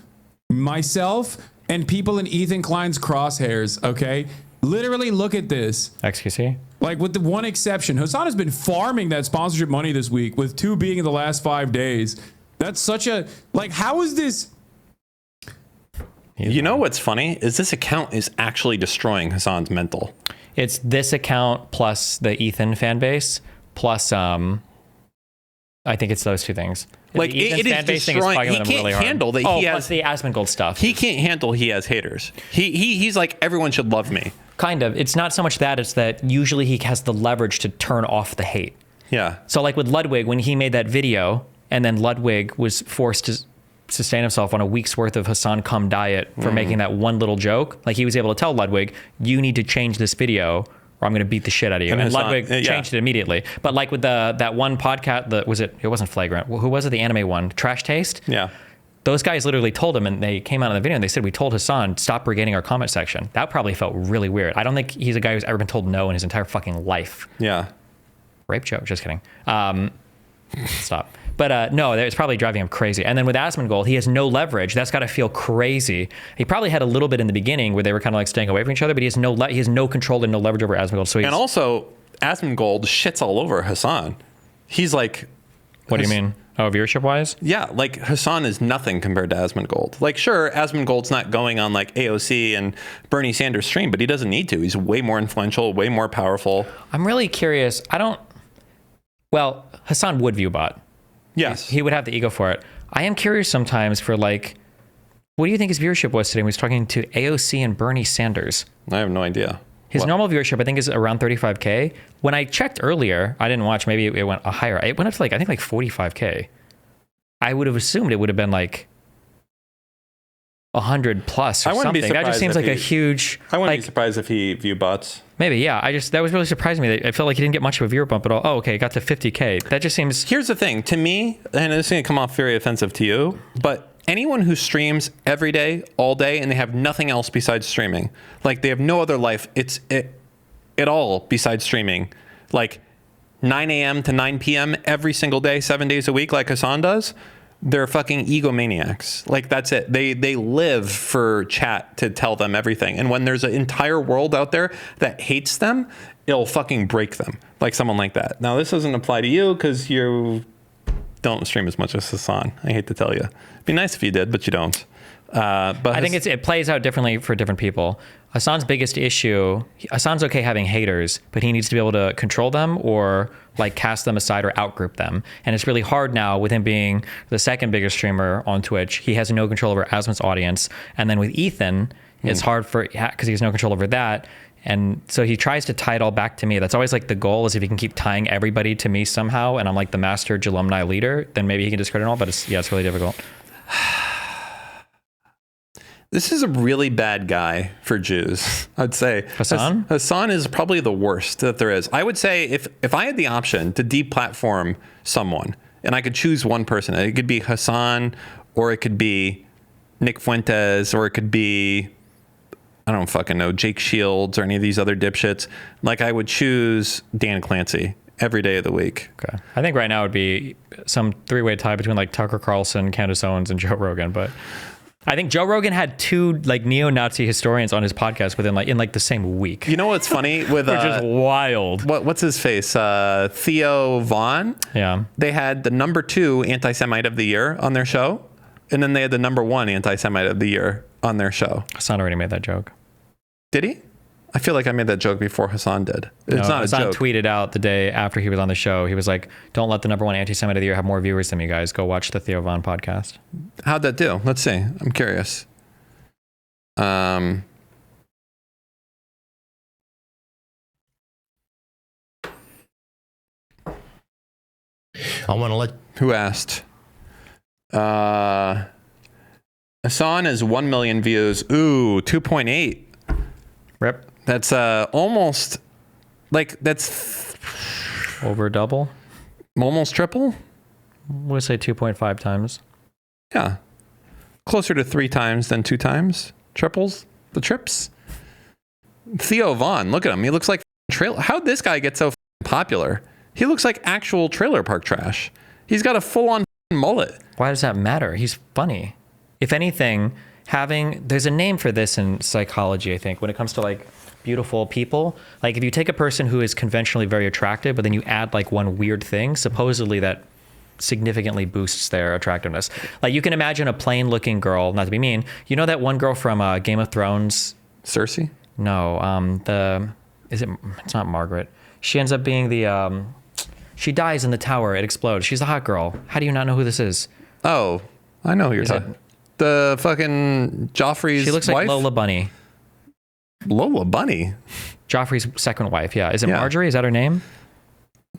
myself, and people in Ethan Klein's crosshairs, okay? Literally, look at this. XQC? Like, with the one exception, Hasan has been farming that sponsorship money this week, with 2 being in the last 5 days. That's such a... Like, how is this... You know what's funny? Is this account is actually destroying Hasan's mental. It's this account plus the Ethan fan base, plus... I think it's those two things. Like, it is destroying. He can't handle that he has... plus the Asmongold stuff. He can't handle he has haters. He's like, everyone should love me. Kind of. It's not so much that, it's that usually he has the leverage to turn off the hate. Yeah. So like with Ludwig, when he made that video, and then Ludwig was forced to sustain himself on a week's worth of Hasan cum diet for making that one little joke, like he was able to tell Ludwig, you need to change this video or I'm going to beat the shit out of you. And Ludwig changed it immediately. But like with that one podcast, it wasn't Flagrant. Who was it? The anime one, Trash Taste? Yeah. those guys literally told him, and they came out in the video and they said, we told Hasan, stop brigading our comment section. That probably felt really weird. I don't think he's a guy who's ever been told no in his entire fucking life. Yeah. Rape joke, just kidding. Stop. But no, it's probably driving him crazy. And then with Asmongold, he has no leverage. That's got to feel crazy. He probably had a little bit in the beginning where they were kind of like staying away from each other, but he has no control and no leverage over Asmongold. So and also, Asmongold shits all over Hasan. He's like... What do you mean? Oh, viewership-wise? Yeah, like Hasan is nothing compared to Asmongold. Like, sure, Asmongold's not going on like AOC and Bernie Sanders' stream, but he doesn't need to. He's way more influential, way more powerful. I'm really curious. Well, Hasan would view bot. Yes. He would have the ego for it. I am curious sometimes for like, what do you think his viewership was today when he was talking to AOC and Bernie Sanders? I have no idea. His normal viewership, I think, is around 35K. When I checked earlier, I didn't watch, maybe it went higher. It went up to like, I think like 45K. I would have assumed it would have been like 100 plus or something. That just seems like a huge... I wouldn't be surprised if he viewed bots. Maybe, yeah. That was really surprising me. I felt like he didn't get much of a viewer bump at all. Oh, okay, it got to 50K. That just seems... Here's the thing. To me, and this is going to come off very offensive to you, but anyone who streams every day, all day, and they have nothing else besides streaming, like they have no other life, it all besides streaming, like 9 a.m. to 9 p.m. every single day, 7 days a week, like Hasan does, they're fucking egomaniacs. Like, that's it. They live for chat to tell them everything. And when there's an entire world out there that hates them, it'll fucking break them. Like someone like that. Now, this doesn't apply to you because you don't stream as much as Hasan. I hate to tell you. It'd be nice if you did, but you don't. But I think it plays out differently for different people. Hasan's biggest issue, Hasan's okay having haters, but he needs to be able to control them or like cast them aside or outgroup them. And it's really hard now with him being the second biggest streamer on Twitch. He has no control over Asmon's audience. And then with Ethan, it's hard because he has no control over that. And so he tries to tie it all back to me. That's always like the goal, is if he can keep tying everybody to me somehow, and I'm like the master alumni leader, then maybe he can discredit it all. But it's really difficult. This is a really bad guy for Jews, I'd say. Hasan? Hasan is probably the worst that there is. I would say if I had the option to deplatform someone and I could choose one person, it could be Hasan, or it could be Nick Fuentes, or it could be, I don't fucking know, Jake Shields or any of these other dipshits. Like, I would choose Dan Clancy every day of the week. Okay. I think right now it would be some three-way tie between like Tucker Carlson, Candace Owens, and Joe Rogan, but... I think Joe Rogan had two like neo-Nazi historians on his podcast within like the same week. You know what's funny with which is wild. What's his face? Theo Vaughn. Yeah. They had the #2 anti-Semite of the year on their show, and then they had the #1 anti-Semite of the year on their show. Hasan already made that joke. Did he? I feel like I made that joke before Hasan did. It's not Hasan a joke. tweeted out the day after he was on the show. He was like, "Don't let the #1 anti-Semite of the year have more viewers than you guys. Go watch the Theo Vaughn podcast." How'd that do? Let's see. I'm curious. I want to let... Who asked? Hasan is 1 million views. Ooh, 2.8. Rip. That's almost like that's over double, almost triple. We'll say 2.5 times. Yeah, closer to 3 times than 2 times. Triples, the trips. Theo Vaughn, look at him. He looks like trailer. How'd this guy get so popular? He looks like actual trailer park trash. He's got a full-on mullet. Why does that matter? He's funny. If anything, there's a name for this in psychology, I think, when it comes to like beautiful people. Like if you take a person who is conventionally very attractive, but then you add like one weird thing, supposedly that significantly boosts their attractiveness. Like you can imagine a plain looking girl, not to be mean, you know that one girl from Game of Thrones? Cersei? No, it's not Margaret. She ends up being she dies in the tower, it explodes. She's a hot girl. How do you not know who this is? Oh, I know who you're talking. The fucking Joffrey's wife? She looks like Lola Bunny. Lola Bunny? Joffrey's second wife, yeah. Is it Marjorie? Is that her name?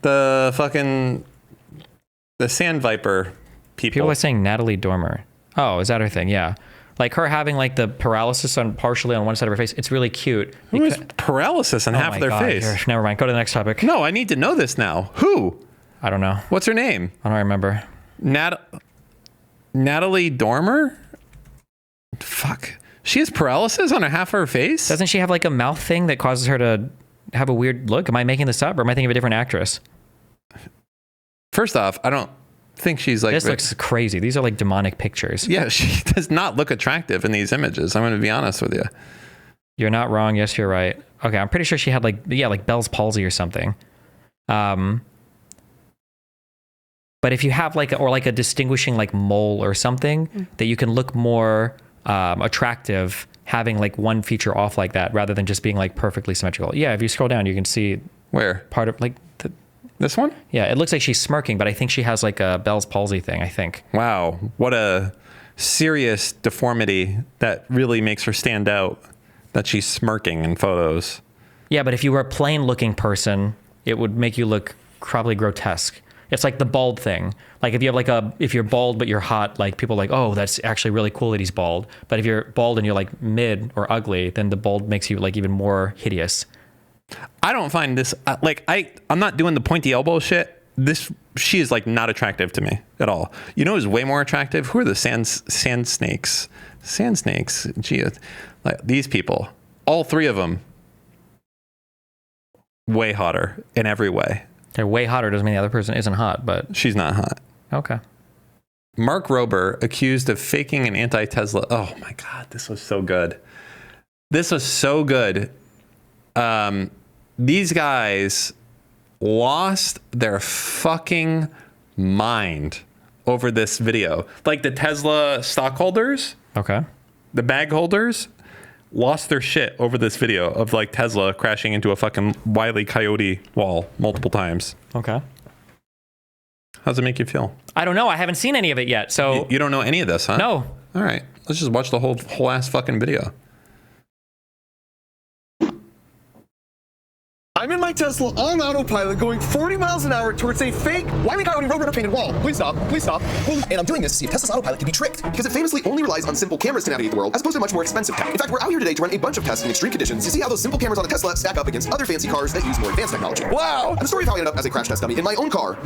The Sand Viper people. People are saying Natalie Dormer. Oh, is that her thing? Yeah. Like her having like the paralysis partially on one side of her face. It's really cute. Who has paralysis on half of their face? Here, never mind. Go to the next topic. No, I need to know this now. Who? I don't know. What's her name? I don't remember. Natalie Dormer? Fuck. She has paralysis on half her face? Doesn't she have like a mouth thing that causes her to have a weird look? Am I making this up or am I thinking of a different actress? First off, I don't think she's like... This looks crazy. These are like demonic pictures. Yeah, she does not look attractive in these images. I'm going to be honest with you. You're not wrong. Yes, you're right. Okay, I'm pretty sure she had like Bell's palsy or something. But if you have like a distinguishing like mole or something that you can look more attractive having like one feature off like that rather than just being like perfectly symmetrical. Yeah, if you scroll down, you can see where part of like this one. Yeah, it looks like she's smirking, but I think she has like a Bell's palsy thing. I think. Wow, what a serious deformity that really makes her stand out. That she's smirking in photos. Yeah, but if you were a plain looking person, it would make you look probably grotesque. It's like the bald thing. Like if you have if you're bald but you're hot, like people are like, oh, that's actually really cool that he's bald. But if you're bald and you're like mid or ugly, then the bald makes you like even more hideous. I don't find this I'm not doing the pointy elbow shit. She is like not attractive to me at all. You know who's way more attractive? Who are the sand snakes? Sand snakes. Gee, like these people, all three of them, way hotter in every way. They're way hotter doesn't mean the other person isn't hot, but she's not hot. Okay. Mark Rober accused of faking an anti-Tesla. Oh my God, this was so good. This was so good. These guys lost their fucking mind over this video. Like the Tesla stockholders. Okay. The bag holders lost their shit over this video of like Tesla crashing into a fucking Wile E. Coyote wall multiple times. Okay. How's it make you feel? I don't know. I haven't seen any of it yet. So you don't know any of this, huh? No. All right. Let's just watch the whole ass fucking video. I'm in my Tesla on autopilot going 40 miles an hour towards a fake Wile E. Coyote Roadrunner painted wall. Please stop. Please stop. And I'm doing this to see if Tesla's autopilot can be tricked, because it famously only relies on simple cameras to navigate the world, as opposed to much more expensive tech. In fact, we're out here today to run a bunch of tests in extreme conditions to see how those simple cameras on a Tesla stack up against other fancy cars that use more advanced technology. Wow! And the story of how I ended up as a crash test dummy in my own car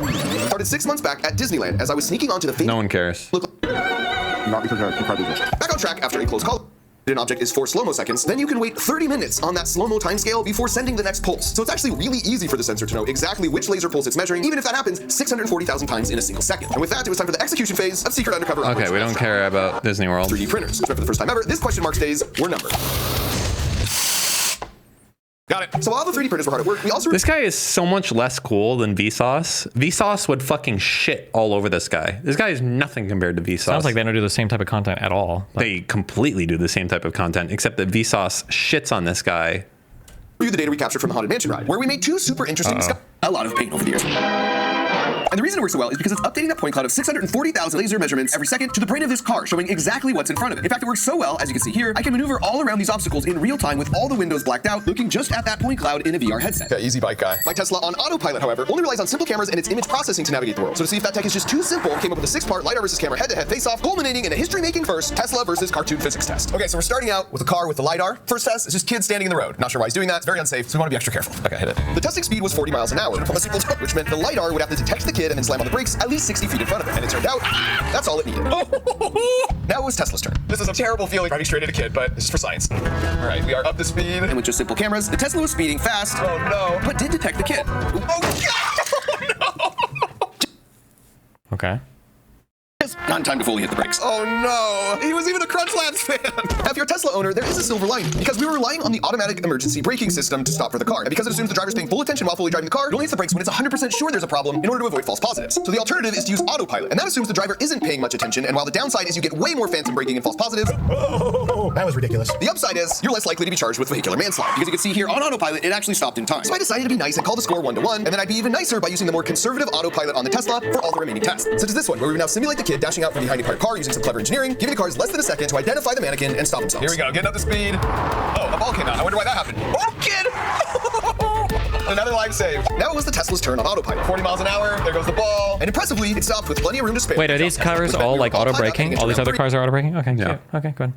started 6 months back at Disneyland as I was sneaking onto the fake... No one cares. Not because I'm incredibly rich. Back on track after a close call. An object is 4 slow-mo seconds, then you can wait 30 minutes on that slow-mo timescale before sending the next pulse. So it's actually really easy for the sensor to know exactly which laser pulse it's measuring, even if that happens 640,000 times in a single second. And with that, it was time for the execution phase of Secret Undercover. Okay, we don't care about Disney World. 3D printers. For the first time ever, this question mark days were numbered. Got it. So while the 3D printers were hard at work, we also... This guy is so much less cool than Vsauce. Vsauce would fucking shit all over this guy. This guy is nothing compared to Vsauce. Sounds like they don't do the same type of content at all. They completely do the same type of content, except that Vsauce shits on this guy. The data we captured from the Haunted Mansion ride, where we made 2 super interesting... A lot of paint over the years. And the reason it works so well is because it's updating that point cloud of 640,000 laser measurements every second to the brain of this car, showing exactly what's in front of it. In fact, it works so well, as you can see here, I can maneuver all around these obstacles in real time with all the windows blacked out, looking just at that point cloud in a VR headset. Okay, easy bike guy. My Tesla on autopilot, however, only relies on simple cameras and its image processing to navigate the world. So to see if that tech is just too simple, came up with a 6-part LiDAR versus camera head-to-head face-off, culminating in a history-making first Tesla versus cartoon physics test. Okay, so we're starting out with a car with the LiDAR. First test is just kids standing in the road. Not sure why he's doing that. It's very unsafe, so we want to be extra careful. Okay, hit it. The testing speed was 40 miles an hour from a single tip, which meant the LiDAR would have to detect the kid and then slam on the brakes at least 60 feet in front of it. And it turned out, that's all it needed. Now it was Tesla's turn. This is a terrible feeling driving straight at a kid, but this is for science. All right, we are up to speed. And with just simple cameras, the Tesla was speeding fast. Oh no. But did detect the kid. Oh no! Okay. Not in time to fully hit the brakes. Oh no! He was even a Crunch Labs fan! Now, if you're a Tesla owner, there is a silver lining, because we were relying on the automatic emergency braking system to stop for the car. And because it assumes the driver's paying full attention while fully driving the car, it only hits the brakes when it's 100% sure there's a problem in order to avoid false positives. So the alternative is to use autopilot, and that assumes the driver isn't paying much attention, and while the downside is you get way more phantom braking and false positives, that was ridiculous. The upside is you're less likely to be charged with vehicular manslaughter, because you can see here on autopilot, it actually stopped in time. So I decided to be nice and call the score 1-1, and then I'd be even nicer by using the more conservative autopilot on the Tesla for all the remaining tests, such as this one, where we would now simulate the kid dashing out from behind a parked car using some clever engineering, giving the cars less than a second to identify the mannequin and stop themselves. Here we go, getting up to speed. Oh, a ball came out. I wonder why that happened. Oh, kid! Another life saved. Now it was the Tesla's turn on autopilot. 40 miles an hour, there goes the ball. And impressively, it stopped with plenty of room to spare. Wait, are these cars all like auto braking? All these other cars are auto braking? Okay, yeah. Okay, go ahead.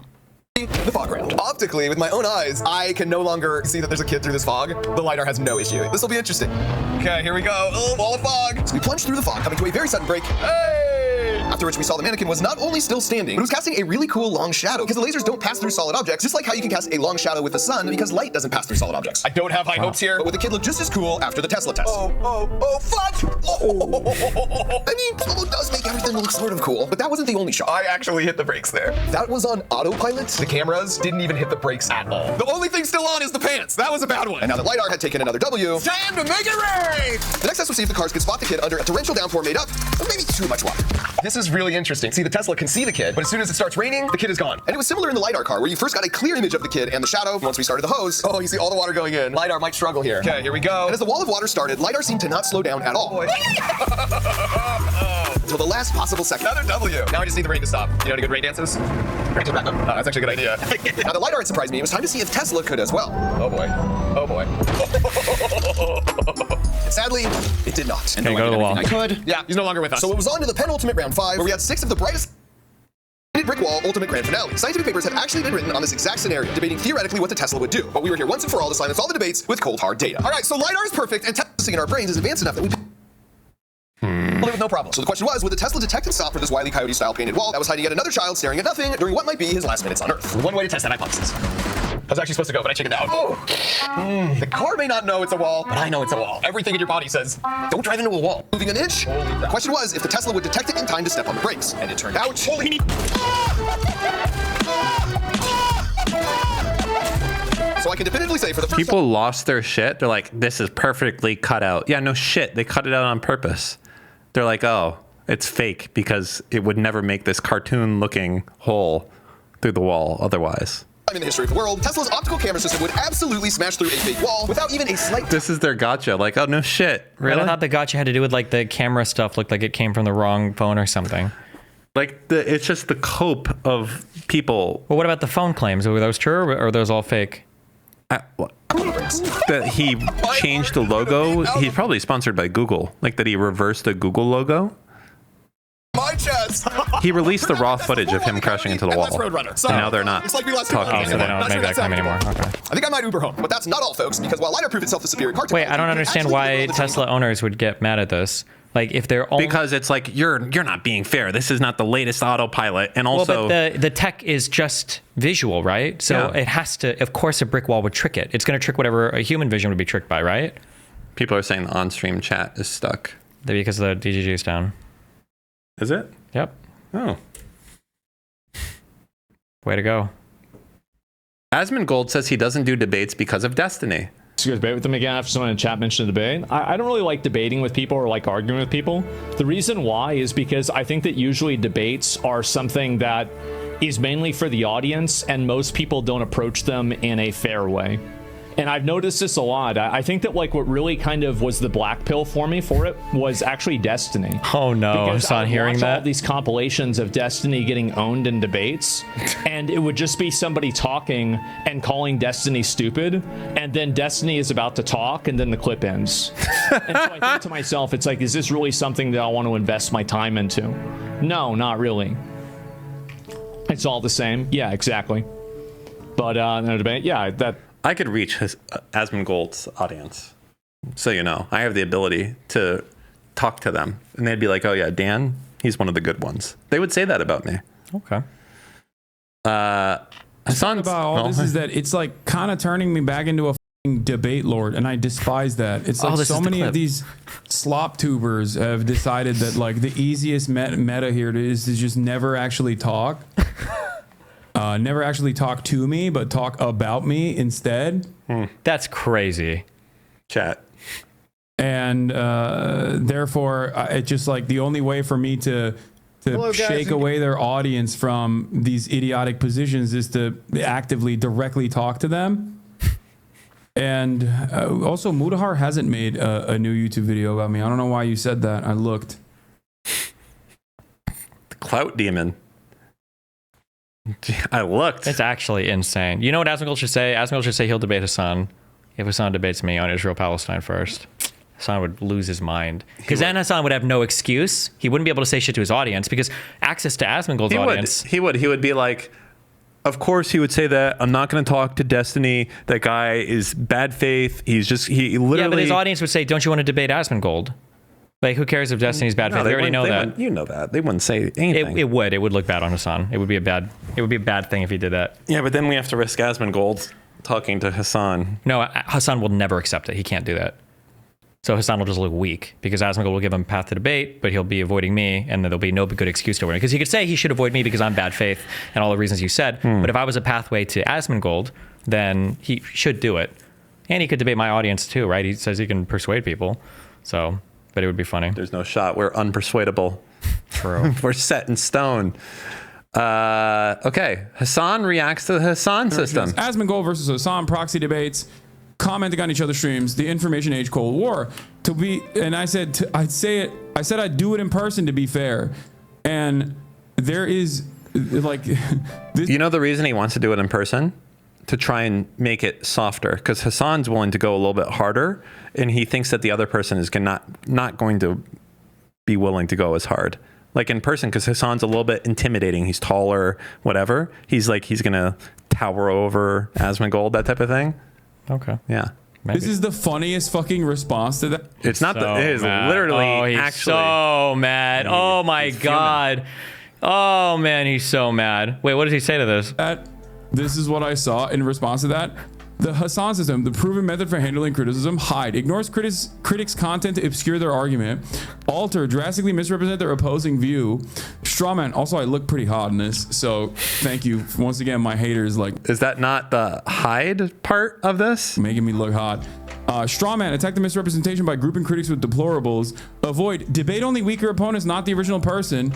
The fog round. Optically, with my own eyes, I can no longer see that there's a kid through this fog. The LiDAR has no issue. This will be interesting. Okay, here we go. Oh, wall of fog. So we plunge through the fog, coming to a very sudden break. Hey! After which we saw the mannequin was not only still standing, but it was casting a really cool long shadow, because the lasers don't pass through solid objects, just like how you can cast a long shadow with the sun because light doesn't pass through solid objects. I don't have high hopes here, but would the kid look just as cool after the Tesla test? Fudge! I mean, Solo does make everything look sort of cool, but that wasn't the only shot. I actually hit the brakes there. That was on autopilot. The cameras didn't even hit the brakes at all. The only thing still on is the pants. That was a bad one. And now that LiDAR had taken another W, time to make it rain! The next test was see if the cars could spot the kid under a torrential downpour made up of maybe too much water. This is really interesting. See, the Tesla can see the kid, but as soon as it starts raining, the kid is gone. And it was similar in the LiDAR car, where you first got a clear image of the kid and the shadow. Once we started the hose, you see all the water going in. LiDAR might struggle here. Okay, here we go. And as the wall of water started, LiDAR seemed to not slow down at all. Until the last possible second. Another W. Now I just need the rain to stop. You know any good rain dances? Rain to backup. That's actually a good idea. Now the LiDAR had surprised me. It was time to see if Tesla could as well. Oh boy. Oh boy. Sadly, it did not. And okay, go to the wall. I could. Yeah, he's no longer with us. So it was on to the penultimate round 5, where we had 6 of the brightest brick wall ultimate grand finale. Scientific papers have actually been written on this exact scenario, debating theoretically what the Tesla would do. But we were here once and for all to silence all the debates with cold hard data. All right, so LiDAR is perfect, and testing in our brains is advanced enough that we with no problem. So the question was, would the Tesla detect and stop for this Wile E. Coyote-style painted wall that was hiding yet another child staring at nothing during what might be his last minutes on Earth? One way to test that hypothesis. I was actually supposed to go, but I chickened out. The car may not know it's a wall, but I know it's a wall. Everything in your body says, don't drive into a wall. Moving an inch. The question was if the Tesla would detect it in time to step on the brakes. And it turned out... So I can definitively say for the first people lost their shit. They're like, this is perfectly cut out. Yeah, no shit. They cut it out on purpose. They're like, oh, it's fake because it would never make this cartoon looking hole through the wall otherwise. In the history of the world, Tesla's optical camera system would absolutely smash through a fake wall without even a slight... This is their gotcha. Like, oh, no shit. Really? I thought the gotcha had to do with like the camera stuff looked like it came from the wrong phone or something. Like, it's just the cope of people. Well, what about the phone claims? Were those true or are those all fake? That he changed the logo. He's probably sponsored by Google. Like that he reversed the Google logo. My chest. He released the raw footage of him crashing into the wall. And now they're not it's like we lost talking so they don't make that claim anymore. Okay. I think I might Uber home, but that's not all, folks, because while LiDAR proved itself the superior car Wait, I don't understand why Tesla owners would get mad at this. Like if they're only... Because it's like you're not being fair. This is not the latest autopilot, and also but the tech is just visual, right? So it has to. Of course, a brick wall would trick it. It's going to trick whatever a human vision would be tricked by, right? People are saying the on-stream chat is stuck because the DGG is down. Is it? Yep. Oh. Way to go. Asmongold says he doesn't do debates because of destiny. So you guys debate with them again after someone in chat mentioned a debate. I don't really like debating with people or like arguing with people. The reason why is because I think that usually debates are something that is mainly for the audience and most people don't approach them in a fair way. And I've noticed this a lot. I think that like what really kind of was the black pill for me for it was actually Destiny. Oh no, I'm not hearing that. All these compilations of Destiny getting owned in debates, and it would just be somebody talking and calling Destiny stupid, and then Destiny is about to talk, and then the clip ends. And so I think to myself, it's like, is this really something that I want to invest my time into? No, not really. It's all the same. Yeah, exactly. But no debate. Yeah, that. I could reach his Asmongold's audience, so you know. I have the ability to talk to them, and they'd be like, "Oh yeah, Dan, he's one of the good ones." They would say that about me. Okay. Hasan, about all this is that it's like kind of turning me back into a debate lord, and I despise that. It's like so many of these slop tubers have decided that like the easiest meta here is to just never actually talk. Never actually talk to me, but talk about me instead. That's crazy. Chat. And therefore, it's just like the only way for me to shake away their audience from these idiotic positions is to actively, directly talk to them. And also, Mudahar hasn't made a new YouTube video about me. I don't know why you said that. I looked. The clout demon. I looked. It's actually insane. You know what Asmongold should say? Asmongold should say he'll debate Hasan if Hasan debates me on Israel-Palestine first. Hasan would lose his mind. Because then Hasan would have no excuse. He wouldn't be able to say shit to his audience because access to Asmongold's audience. He would be like, of course he would say that. I'm not going to talk to Destiny. That guy is bad faith. He literally... Yeah, but his audience would say, don't you want to debate Asmongold? Like, who cares if Destiny's bad faith? We already know that. You know that. They wouldn't say anything. It would. It would look bad on Hasan. It would be a bad thing if he did that. Yeah, but then we have to risk Asmongold talking to Hasan. No, Hasan will never accept it. He can't do that. So Hasan will just look weak because Asmongold will give him a path to debate, but he'll be avoiding me, and there'll be no good excuse to avoid him. Because he could say he should avoid me because I'm bad faith and all the reasons you said. But if I was a pathway to Asmongold, then he should do it. And he could debate my audience too, right? He says he can persuade people. So, but it would be funny. There's no shot. We're unpersuadable. True. We're set in stone. Okay. Hasan reacts to the Hasan system. Asmongold versus Hasan proxy debates, commenting on each other's streams, the information age Cold War. And I said I'd do it in person to be fair. And there is like this. You know the reason he wants to do it in person? To try and make it softer, because Hasan's willing to go a little bit harder, and he thinks that the other person is not going to be willing to go as hard. Like in person, because Hasan's a little bit intimidating. He's taller, whatever. He's gonna tower over Asmongold, that type of thing. Okay. Yeah. Maybe. This is the funniest fucking response to that. It's not it is literally he's actually so mad. Oh my God. Oh man, he's so mad. Wait, what does he say to this? This is what I saw in response to that. The Hasan system, the proven method for handling criticism: hide, ignores critics' content to obscure their argument, alter, drastically misrepresent their opposing view, strawman. Also, I look pretty hot in this, so thank you once again, my haters. Like, is that not the hide part of this? Making me look hot. Strawman, attack the misrepresentation by grouping critics with deplorables. Avoid, debate only weaker opponents, not the original person.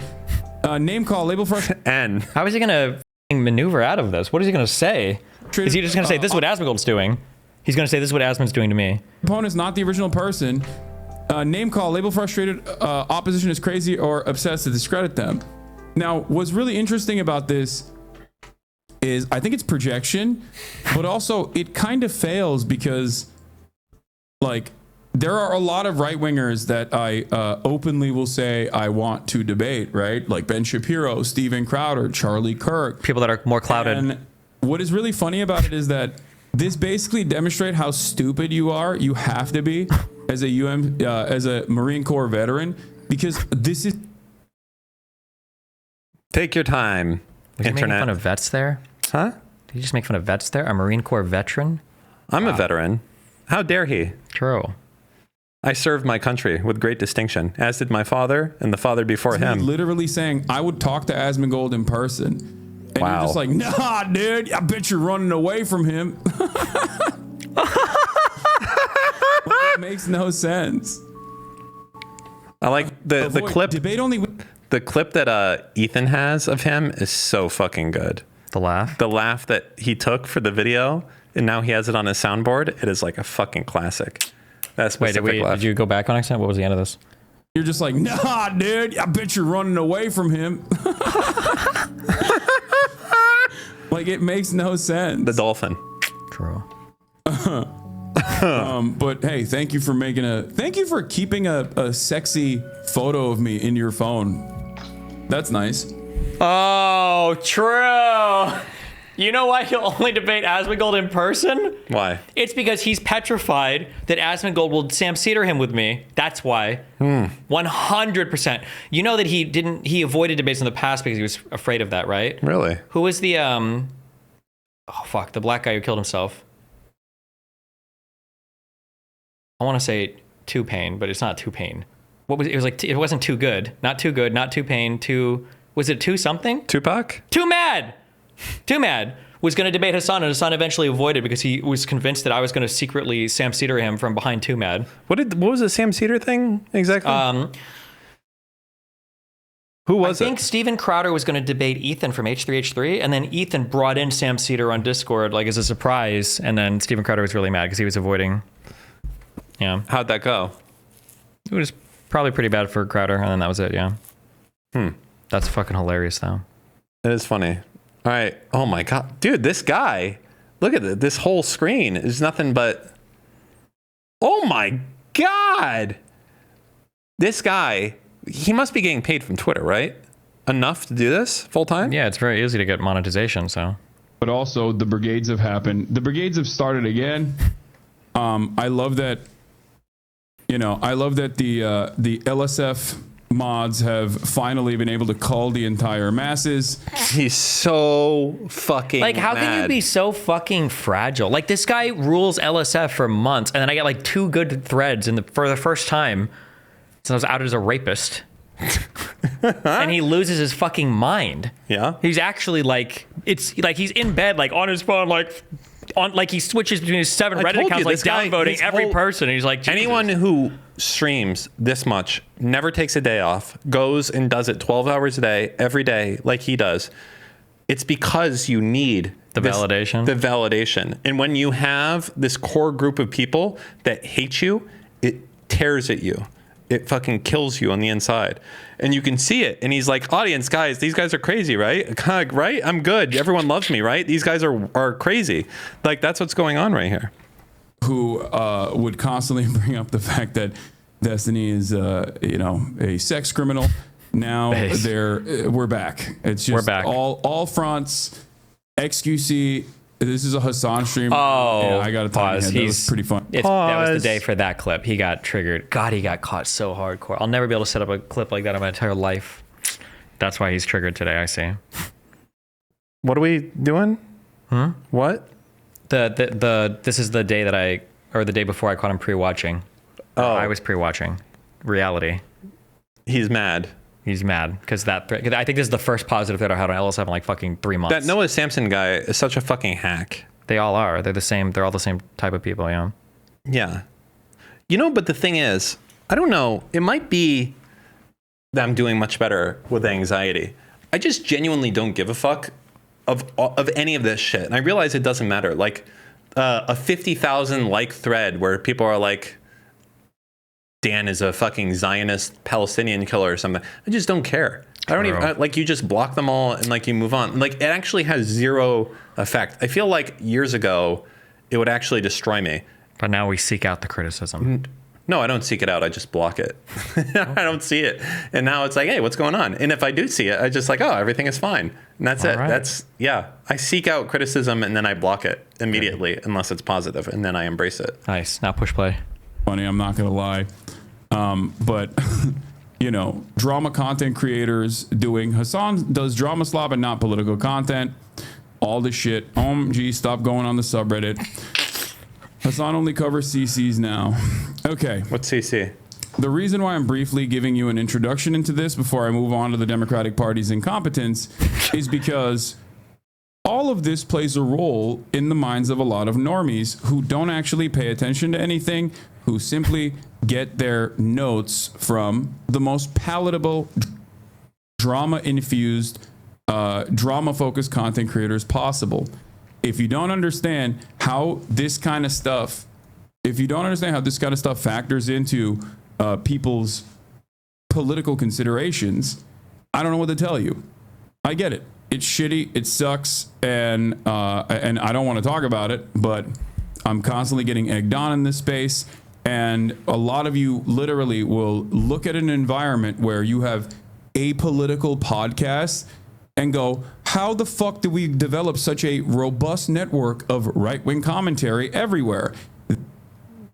Name call, label for N. How is he gonna maneuver out of this? What is he gonna say? Is he just gonna say this is what Asmongold's doing? He's gonna say this is what Asmon's doing to me. Opponent's not the original person. Name call, label frustrated opposition is crazy or obsessed to discredit them. Now, what's really interesting about this is I think it's projection, but also it kind of fails because, like, there are a lot of right-wingers that I openly will say I want to debate, right? Like Ben Shapiro, Steven Crowder, Charlie Kirk. People that are more clouded. And what is really funny about it is that this basically demonstrates how stupid you are. You have to be as a Marine Corps veteran, because this is. Take your time. Was he making fun of vets there? Huh? Did he just make fun of vets there? A Marine Corps veteran? I'm a veteran. How dare he? True. I served my country with great distinction, as did my father and the father before him. Literally saying, I would talk to Asmongold in person. And you're just like, nah, dude, I bet you're running away from him. It makes no sense. I like the clip. Debate only. The clip that Ethan has of him is so fucking good. The laugh? The laugh that he took for the video, and now he has it on his soundboard. It is like a fucking classic. That's Wait, did you go back on accident? What was the end of this? You're just like, nah, dude, I bet you're running away from him. Like, it makes no sense. The dolphin. True. But hey, thank you for keeping a sexy photo of me in your phone. That's nice. Oh, true. You know why he'll only debate Asmongold in person? Why? It's because he's petrified that Asmongold will Sam Cedar him with me. That's why. 100%. You know that he avoided debates in the past because he was afraid of that, right? Really? Who was the the black guy who killed himself? I want to say Too Pain, but it's not Too Pain. What was it? It was like it wasn't Too Good, not Too Good, not Too Pain, Too. Was it Too something? Tupac? Too Mad. Too Mad was going to debate Hasan, and Hasan eventually avoided because he was convinced that I was going to secretly Sam Cedar him from behind Too Mad. What was the Sam Cedar thing exactly? Who was it? I think Steven Crowder was going to debate Ethan from H3H3, and then Ethan brought in Sam Cedar on Discord like as a surprise, and then Steven Crowder was really mad because he was avoiding. Yeah. How'd that go? It was probably pretty bad for Crowder, and then that was it. Yeah. That's fucking hilarious, though. It is funny. All right. Oh my God. Dude, this guy, look at it. This whole screen is nothing but. Oh my God. This guy, he must be getting paid from Twitter, right? Enough to do this full time? Yeah, it's very easy to get monetization, so. But also, the brigades have happened. The brigades have started again. I love that, You know, I love that the LSF mods have finally been able to cull the entire masses. He's so fucking like, how mad. can you be so fucking fragile? Like, this guy rules LSF for months, and then I get like 2 good threads for the first time since I was outed as a rapist. And he loses his fucking mind. Yeah. He's actually like, it's like he's in bed, like on his phone, like he switches between his 7 Reddit accounts, like downvoting every person. And he's like, Jesus. Anyone who streams this much, never takes a day off, goes and does it 12 hours a day, every day, like he does. It's because you need the validation. And when you have this core group of people that hate you, it tears at you. It fucking kills you on the inside. And you can see it. And he's like, audience, guys, these guys are crazy, right? Right? I'm good. Everyone loves me, right? These guys are crazy. Like, that's what's going on right here. Who would constantly bring up the fact that Destiny is, a sex criminal. Now we're back. It's just we're back. All fronts, XQC. This is a Hasan stream. Oh, yeah, I got to pause. That was pretty fun. That was the day for that clip. He got triggered. God, he got caught so hardcore. I'll never be able to set up a clip like that in my entire life. That's why he's triggered today, I see. What are we doing? What? This is the day the day before I caught him pre-watching. I was pre-watching reality. He's mad. He's mad because I think this is the first positive thread I had on LSF in like fucking 3 months. That Noah Samson guy is such a fucking hack. They all are. They're the same. They're all the same type of people. Yeah. Yeah. You know, but the thing is, I don't know. It might be that I'm doing much better with anxiety. I just genuinely don't give a fuck of any of this shit. And I realize it doesn't matter. Like a 50,000 like thread where people are like, Dan is a fucking Zionist Palestinian killer or something. I just don't care. I don't even like, you just block them all and like you move on. Like, it actually has zero effect. I feel like years ago it would actually destroy me. But now we seek out the criticism. No, I don't seek it out. I just block it. I don't see it. And now it's like, hey, what's going on? And if I do see it, I just like, oh, everything is fine. And that's it. Right. I seek out criticism and then I block it immediately unless it's positive, and then I embrace it. Nice. Now push play. Funny, I'm not going to lie. But drama content creators doing Hasan does drama slob and not political content. All this shit. Stop going on the subreddit. Hasan only covers CCs now. Okay. What's CC? The reason why I'm briefly giving you an introduction into this before I move on to the Democratic Party's incompetence is because all of this plays a role in the minds of a lot of normies who don't actually pay attention to anything, who simply get their notes from the most palatable, drama-infused, drama-focused content creators possible. If you don't understand how this kind of stuff, factors into people's political considerations, I don't know what to tell you. I get it. It's shitty. It sucks, and I don't want to talk about it, but I'm constantly getting egged on in this space. And a lot of you literally will look at an environment where you have apolitical podcasts and go, how the fuck do we develop such a robust network of right-wing commentary everywhere?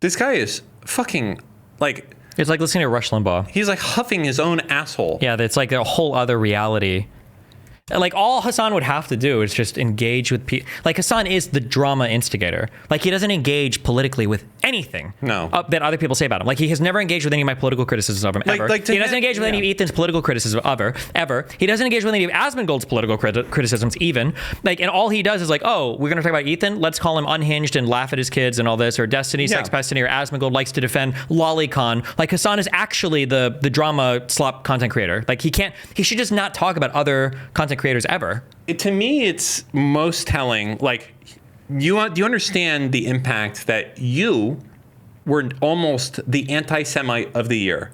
This guy is fucking like... It's like listening to Rush Limbaugh. He's like huffing his own asshole. Yeah, it's like a whole other reality. Like, all Hasan would have to do is just engage with people. Like, Hasan is the drama instigator. Like, he doesn't engage politically with anything that other people say about him. Like, he has never engaged with any of my political criticisms of him, ever. He doesn't engage with any of Ethan's political criticism ever. He doesn't engage with any of Asmongold's political criticisms, even. Like, and all he does is like, oh, we're going to talk about Ethan? Let's call him unhinged and laugh at his kids and all this. Or Destiny, Sex Destiny, or Asmongold likes to defend Lolicon. Like, Hasan is actually the drama slop content creator. Like, he should just not talk about other content creators ever. To me, it's most telling. Like, do you understand the impact that you were almost the anti-Semite of the year?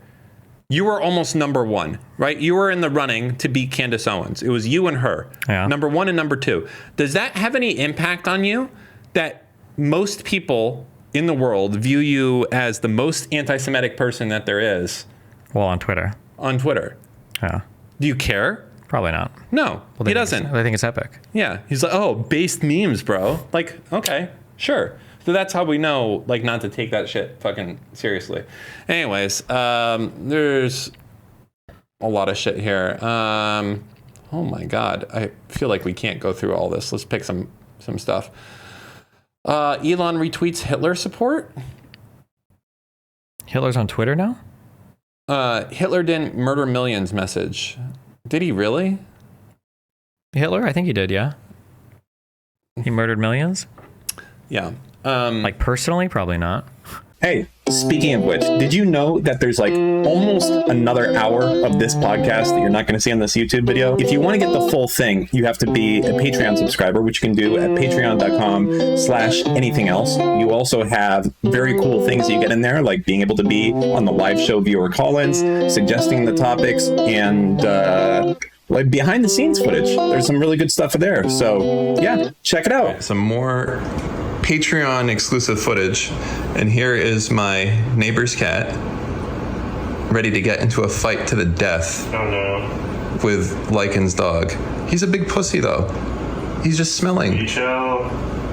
You were almost number one, right? You were in the running to beat Candace Owens. It was you and her, number one and number two. Does that have any impact on you that most people in the world view you as the most anti-Semitic person that there is? Well, on Twitter. On Twitter. Yeah. Do you care? Probably not. No, well, he doesn't. I think it's epic. Yeah. He's like, oh, based memes, bro. Like, okay, sure. that's how we know, like, not to take that shit fucking seriously. Anyways, there's a lot of shit here. Oh my God, I feel like we can't go through all this. Let's pick some stuff. Elon retweets Hitler support. Hitler's on Twitter now? Hitler didn't murder millions message. Did he really? Hitler? I think he did, yeah. He murdered millions? Yeah. Like personally? Probably not. Hey, speaking of which, did you know that there's like almost another hour of this podcast that you're not going to see on this YouTube video? If you want to get the full thing, you have to be a Patreon subscriber, which you can do at patreon.com/anything else. You also have very cool things that you get in there, like being able to be on the live show viewer call-ins, suggesting the topics, and like behind the scenes footage. There's some really good stuff there. So yeah, check it out. Some more Patreon exclusive footage, and here is my neighbor's cat ready to get into a fight to the death with Lycan's dog. He's a big pussy though. He's just smelling.